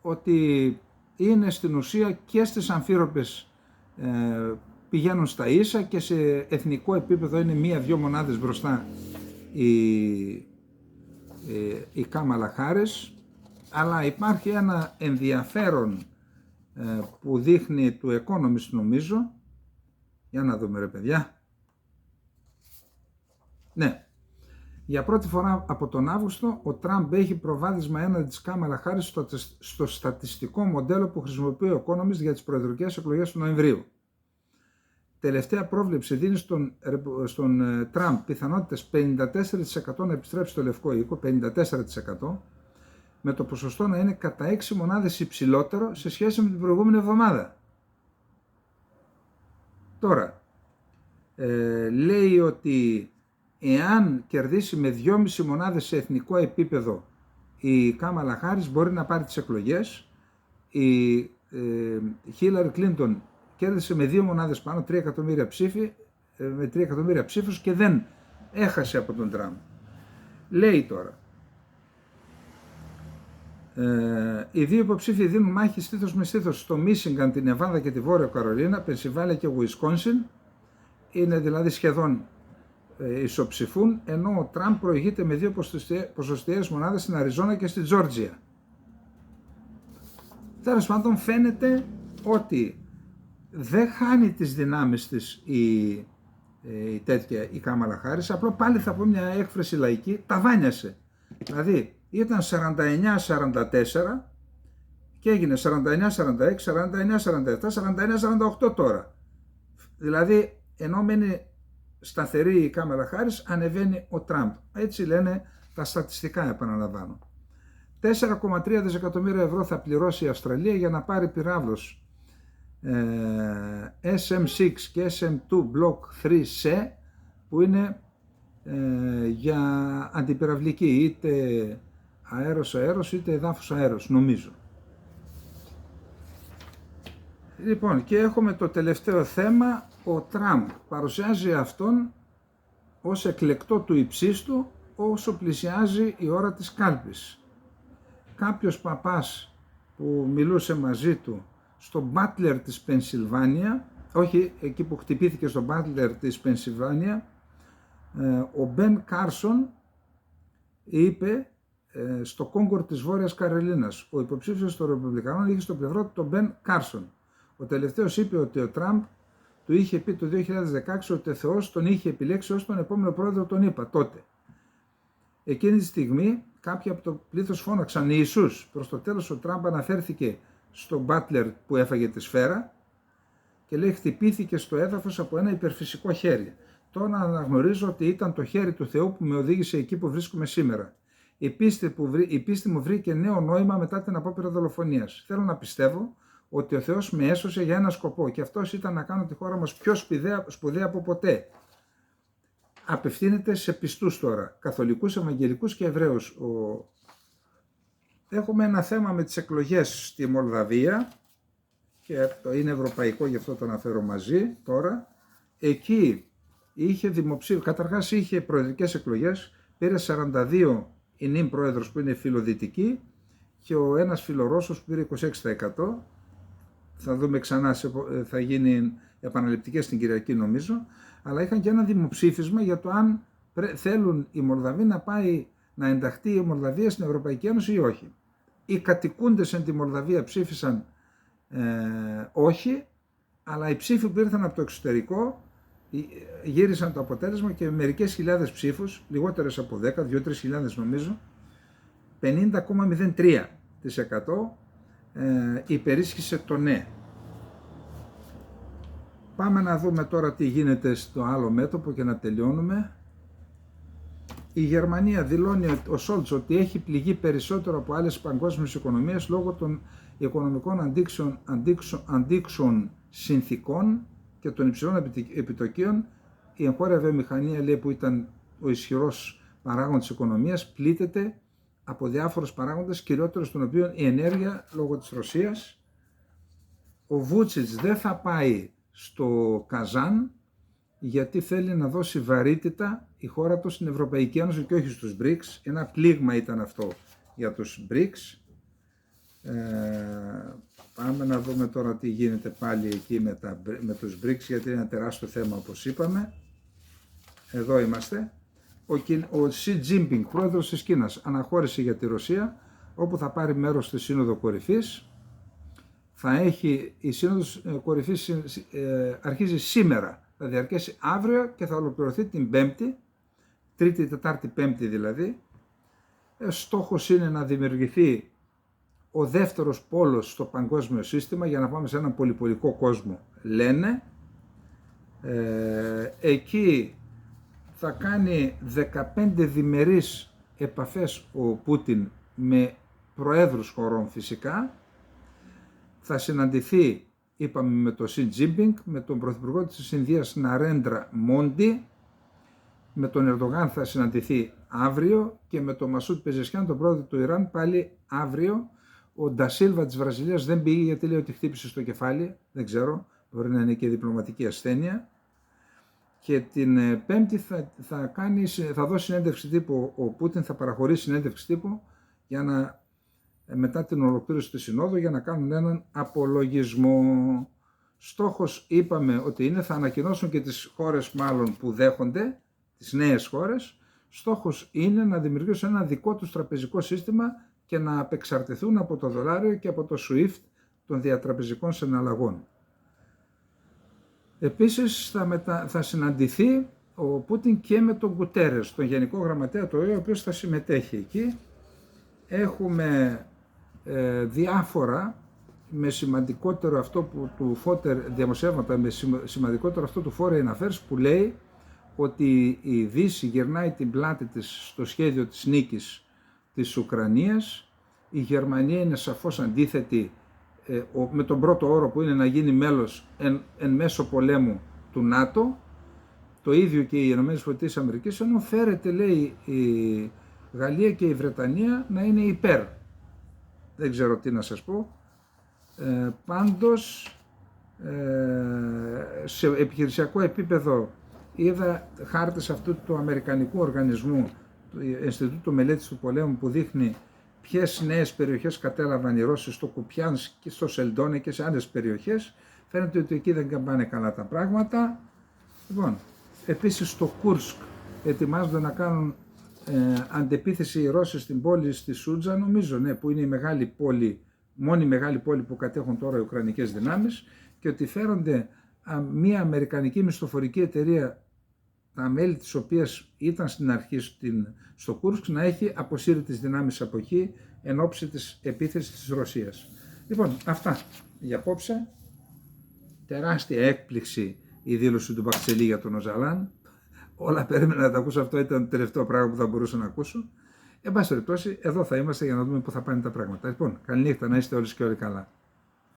ότι είναι στην ουσία και στις αμφίροπες πηγαίνουν στα ίσα, και σε εθνικό επίπεδο είναι 1-2 μονάδες μπροστά η Κάμαλα Χάρις, αλλά υπάρχει ένα ενδιαφέρον που δείχνει του Economist, νομίζω. Για να δούμε, ρε παιδιά. Ναι. Για πρώτη φορά από τον Αύγουστο, ο Τραμπ έχει προβάδισμα έναντι της Κάμαλα Χάρις στο στατιστικό μοντέλο που χρησιμοποιεί ο Economist για τις προεδρικές εκλογές του Νοεμβρίου. Τελευταία πρόβλεψη δίνει στον Τραμπ πιθανότητες 54% να επιστρέψει στο Λευκό Οίκο, 54%, με το ποσοστό να είναι κατά 6 μονάδες υψηλότερο σε σχέση με την προηγούμενη εβδομάδα. Τώρα, λέει ότι εάν κερδίσει με 2,5 μονάδες σε εθνικό επίπεδο η Κάμαλα Χάρις, μπορεί να πάρει τις εκλογές. Η Χίλαρη Κλίντον κέρδισε με 2 μονάδες πάνω, 3 εκατομμύρια ψήφοι, με 3 εκατομμύρια ψήφους, και δεν έχασε από τον Τραμπ. Λέει τώρα, οι δύο υποψήφοι δίνουν μάχη στήθος με στήθος στο Μίσιγκαν, την Νεβάδα και τη Βόρεια Καρολίνα, Πενσιλβάνια και Ουισκόνσιν. Είναι δηλαδή σχεδόν ισοψηφούν, ενώ ο Τραμπ προηγείται με 2 ποσοστιαίες μονάδες στην Αριζόνα και στη Τζόρτζια. Τέλος πάντων, φαίνεται ότι δεν χάνει τις δυνάμεις της η Κάμαλα Χάρις, απλά πάλι θα πω μια έκφραση λαϊκή, ταβάνιασε. Δηλαδή ήταν 49-44 και έγινε 49-46, 49-47, 49-48 τώρα. Δηλαδή, ενώ μένει σταθερή η Κάμαλα Χάρις, ανεβαίνει ο Τραμπ. Έτσι λένε τα στατιστικά, επαναλαμβάνω. 4,3 δισεκατομμύρια ευρώ θα πληρώσει η Αυστραλία για να πάρει πυράβλους SM6 και SM2 Block 3C, που είναι για αντιπυραυλική, είτε αέρος-αέρος είτε εδάφους-αέρος, νομίζω. Λοιπόν, και έχουμε το τελευταίο θέμα. Ο Τραμπ παρουσιάζει αυτόν ως εκλεκτό του υψίστου όσο πλησιάζει η ώρα της κάλπης. κάποιος παπάς που μιλούσε μαζί του στο Μπάτλερ της Πενσιλβάνια, όχι εκεί που χτυπήθηκε στο Μπάτλερ της Πενσιλβάνια, ο Μπεν Κάρσον είπε στο Κόγκορ της Βόρειας Καρολίνας, ο υποψήφιος των Ρεπουμπλικανών είχε στο πλευρό του τον Μπεν Κάρσον. Ο τελευταίος είπε ότι ο Τραμπ του είχε πει το 2016 ότι ο Θεός τον είχε επιλέξει ως τον επόμενο πρόεδρο των ΗΠΑ τότε. Εκείνη τη στιγμή κάποιοι από το πλήθος φώναξαν Ιησούς. Προς το τέλος ο Τραμπ αναφέρθηκε στο Μπάτλερ που έφαγε τη σφαίρα και λέει χτυπήθηκε στο έδαφος από ένα υπερφυσικό χέρι. Τώρα αναγνωρίζω ότι ήταν το χέρι του Θεού που με οδήγησε εκεί που βρίσκομαι σήμερα. Η πίστη μου βρήκε νέο νόημα μετά την απόπειρα δολοφονίας. Θέλω να πιστεύω ότι ο Θεός με έσωσε για ένα σκοπό και αυτός ήταν να κάνω τη χώρα μας πιο σπουδαία από ποτέ. Απευθύνεται σε πιστούς τώρα, καθολικούς, ευαγγελικούς και Εβραίους. Έχουμε ένα θέμα με τις εκλογές στη Μολδαβία και είναι ευρωπαϊκό, γι' αυτό το αναφέρω μαζί τώρα. Εκεί είχε καταρχάς είχε προεδρικές εκλογές, πήρε 42 η νυν πρόεδρος που είναι φιλοδυτική και ο ένας φιλορώσος που πήρε 26%. Θα δούμε ξανά, θα γίνει επαναληπτικές την Κυριακή νομίζω, αλλά είχαν και ένα δημοψήφισμα για το αν θέλουν οι Μολδαβοί να ενταχθεί η Μολδαβία στην Ευρωπαϊκή Ένωση ή όχι. Οι κατοικούντες εν τη Μολδαβία ψήφισαν όχι, αλλά οι ψήφοι που ήρθαν από το εξωτερικό γύρισαν το αποτέλεσμα και με μερικές χιλιάδες ψήφους, λιγότερες από 10, 2-3 χιλιάδες νομίζω, 50,03% υπερίσχυσε το ναι. Πάμε να δούμε τώρα τι γίνεται στο άλλο μέτωπο και να τελειώνουμε. Η Γερμανία δηλώνει ο Σόλτς ότι έχει πληγεί περισσότερο από άλλες παγκόσμιες οικονομίες λόγω των οικονομικών αντίξεων συνθήκων και των υψηλών επιτοκίων. Η εγχώρια βιομηχανία, λέει, που ήταν ο ισχυρός παράγοντας της οικονομίας, πλήττεται από διάφορους παράγοντες, κυριότερος των οποίων η ενέργεια λόγω της Ρωσίας. Ο Βούτσιτς δεν θα πάει στο Καζάν γιατί θέλει να δώσει βαρύτητα η χώρα του στην Ευρωπαϊκή Ένωση και όχι στους BRICS. Ένα πλήγμα ήταν αυτό για τους BRICS. Πάμε να δούμε τώρα τι γίνεται πάλι εκεί με τους BRICS, γιατί είναι ένα τεράστιο θέμα όπως είπαμε. Εδώ είμαστε. Ο Xi Jinping, πρόεδρος της Κίνας, αναχώρησε για τη Ρωσία, όπου θα πάρει μέρος στη Σύνοδο Κορυφής. Η Σύνοδος Κορυφής αρχίζει σήμερα, θα διαρκέσει αύριο και θα ολοκληρωθεί την Πέμπτη, Τρίτη, Τετάρτη, Πέμπτη δηλαδή. Στόχος είναι να δημιουργηθεί ο δεύτερος πόλος στο παγκόσμιο σύστημα για να πάμε σε έναν πολυπολικό κόσμο, λένε. Εκεί θα κάνει 15 διμερείς επαφές ο Πούτιν με προέδρους χωρών φυσικά. Θα συναντηθεί, είπαμε, με τον Xi Jinping, με τον πρωθυπουργό της Ινδίας Ναρέντρα Μόντι, με τον Ερντογάν θα συναντηθεί αύριο και με τον Μασούτ Πεζεσχιάν, τον πρόεδρο του Ιράν, πάλι αύριο. Ο Ντασίλβα της Βραζιλίας δεν πήγε γιατί λέει ότι χτύπησε στο κεφάλι, δεν ξέρω, μπορεί να είναι και διπλωματική ασθένεια. Και την Πέμπτη θα δώσει συνέντευξη τύπου, ο Πούτιν θα παραχωρήσει συνέντευξη τύπου για να, μετά την ολοκλήρωση του Συνόδου, για να κάνουν έναν απολογισμό. Στόχος είπαμε ότι είναι, θα ανακοινώσουν και τις χώρες μάλλον που δέχονται, τις νέες χώρες. Στόχος είναι να δημιουργήσουν ένα δικό τους τραπεζικό σύστημα και να απεξαρτηθούν από το δολάριο και από το SWIFT των διατραπεζικών συναλλαγών. Επίσης θα συναντηθεί ο Πούτιν και με τον Γκουτέρες, τον Γενικό Γραμματέα του ΟΗΕ, ο οποίος θα συμμετέχει εκεί. Έχουμε διάφορα, με σημαντικότερο αυτό του δημοσιεύματα, με σημαντικότερο αυτό του Foreign Affairs, που λέει ότι η Δύση γυρνάει την πλάτη της στο σχέδιο της νίκης της Ουκρανίας. Η Γερμανία είναι σαφώς αντίθετη με τον πρώτο όρο που είναι να γίνει μέλος εν μέσω πολέμου του ΝΑΤΟ. Το ίδιο και οι ΗΠΑ, ενώ φέρεται, λέει, η Γαλλία και η Βρετανία να είναι υπέρ. Δεν ξέρω τι να σας πω. Πάντως, σε επιχειρησιακό επίπεδο είδα χάρτες αυτού του αμερικανικού οργανισμού, του Ινστιτούτου Μελέτης του Πολέμου, που δείχνει ποιες νέες περιοχές κατέλαβαν οι Ρώσοι στο Κουπιάνσκ και στο Σελντόνε και σε άλλες περιοχές. Φαίνεται ότι εκεί δεν πάνε καλά τα πράγματα. Λοιπόν, επίσης στο Κούρσκ ετοιμάζονται να κάνουν αντεπίθεση οι Ρώσοι στην πόλη στη Σούτζα, νομίζω, ναι, που είναι η μεγάλη πόλη, μόνη μεγάλη πόλη που κατέχουν τώρα οι Ουκρανικές δυνάμεις, και ότι φέρονται μια αμερικανική μισθοφορική εταιρεία, τα μέλη της οποίας ήταν στην αρχή στο Κούρσκ, να έχει αποσύρει τις δυνάμεις από εκεί εν ώψη της επίθεσης της Ρωσίας. Λοιπόν, αυτά για απόψε. Τεράστια έκπληξη η δήλωση του Μπαξελή για τον Οζαλάν. Όλα περίμενα να τα ακούσω, αυτό ήταν το τελευταίο πράγμα που θα μπορούσα να ακούσω. Εν πάση περιπτώσει, εδώ θα είμαστε για να δούμε πού θα πάνε τα πράγματα. Λοιπόν, καληνύχτα, να είστε όλοι και όλοι καλά.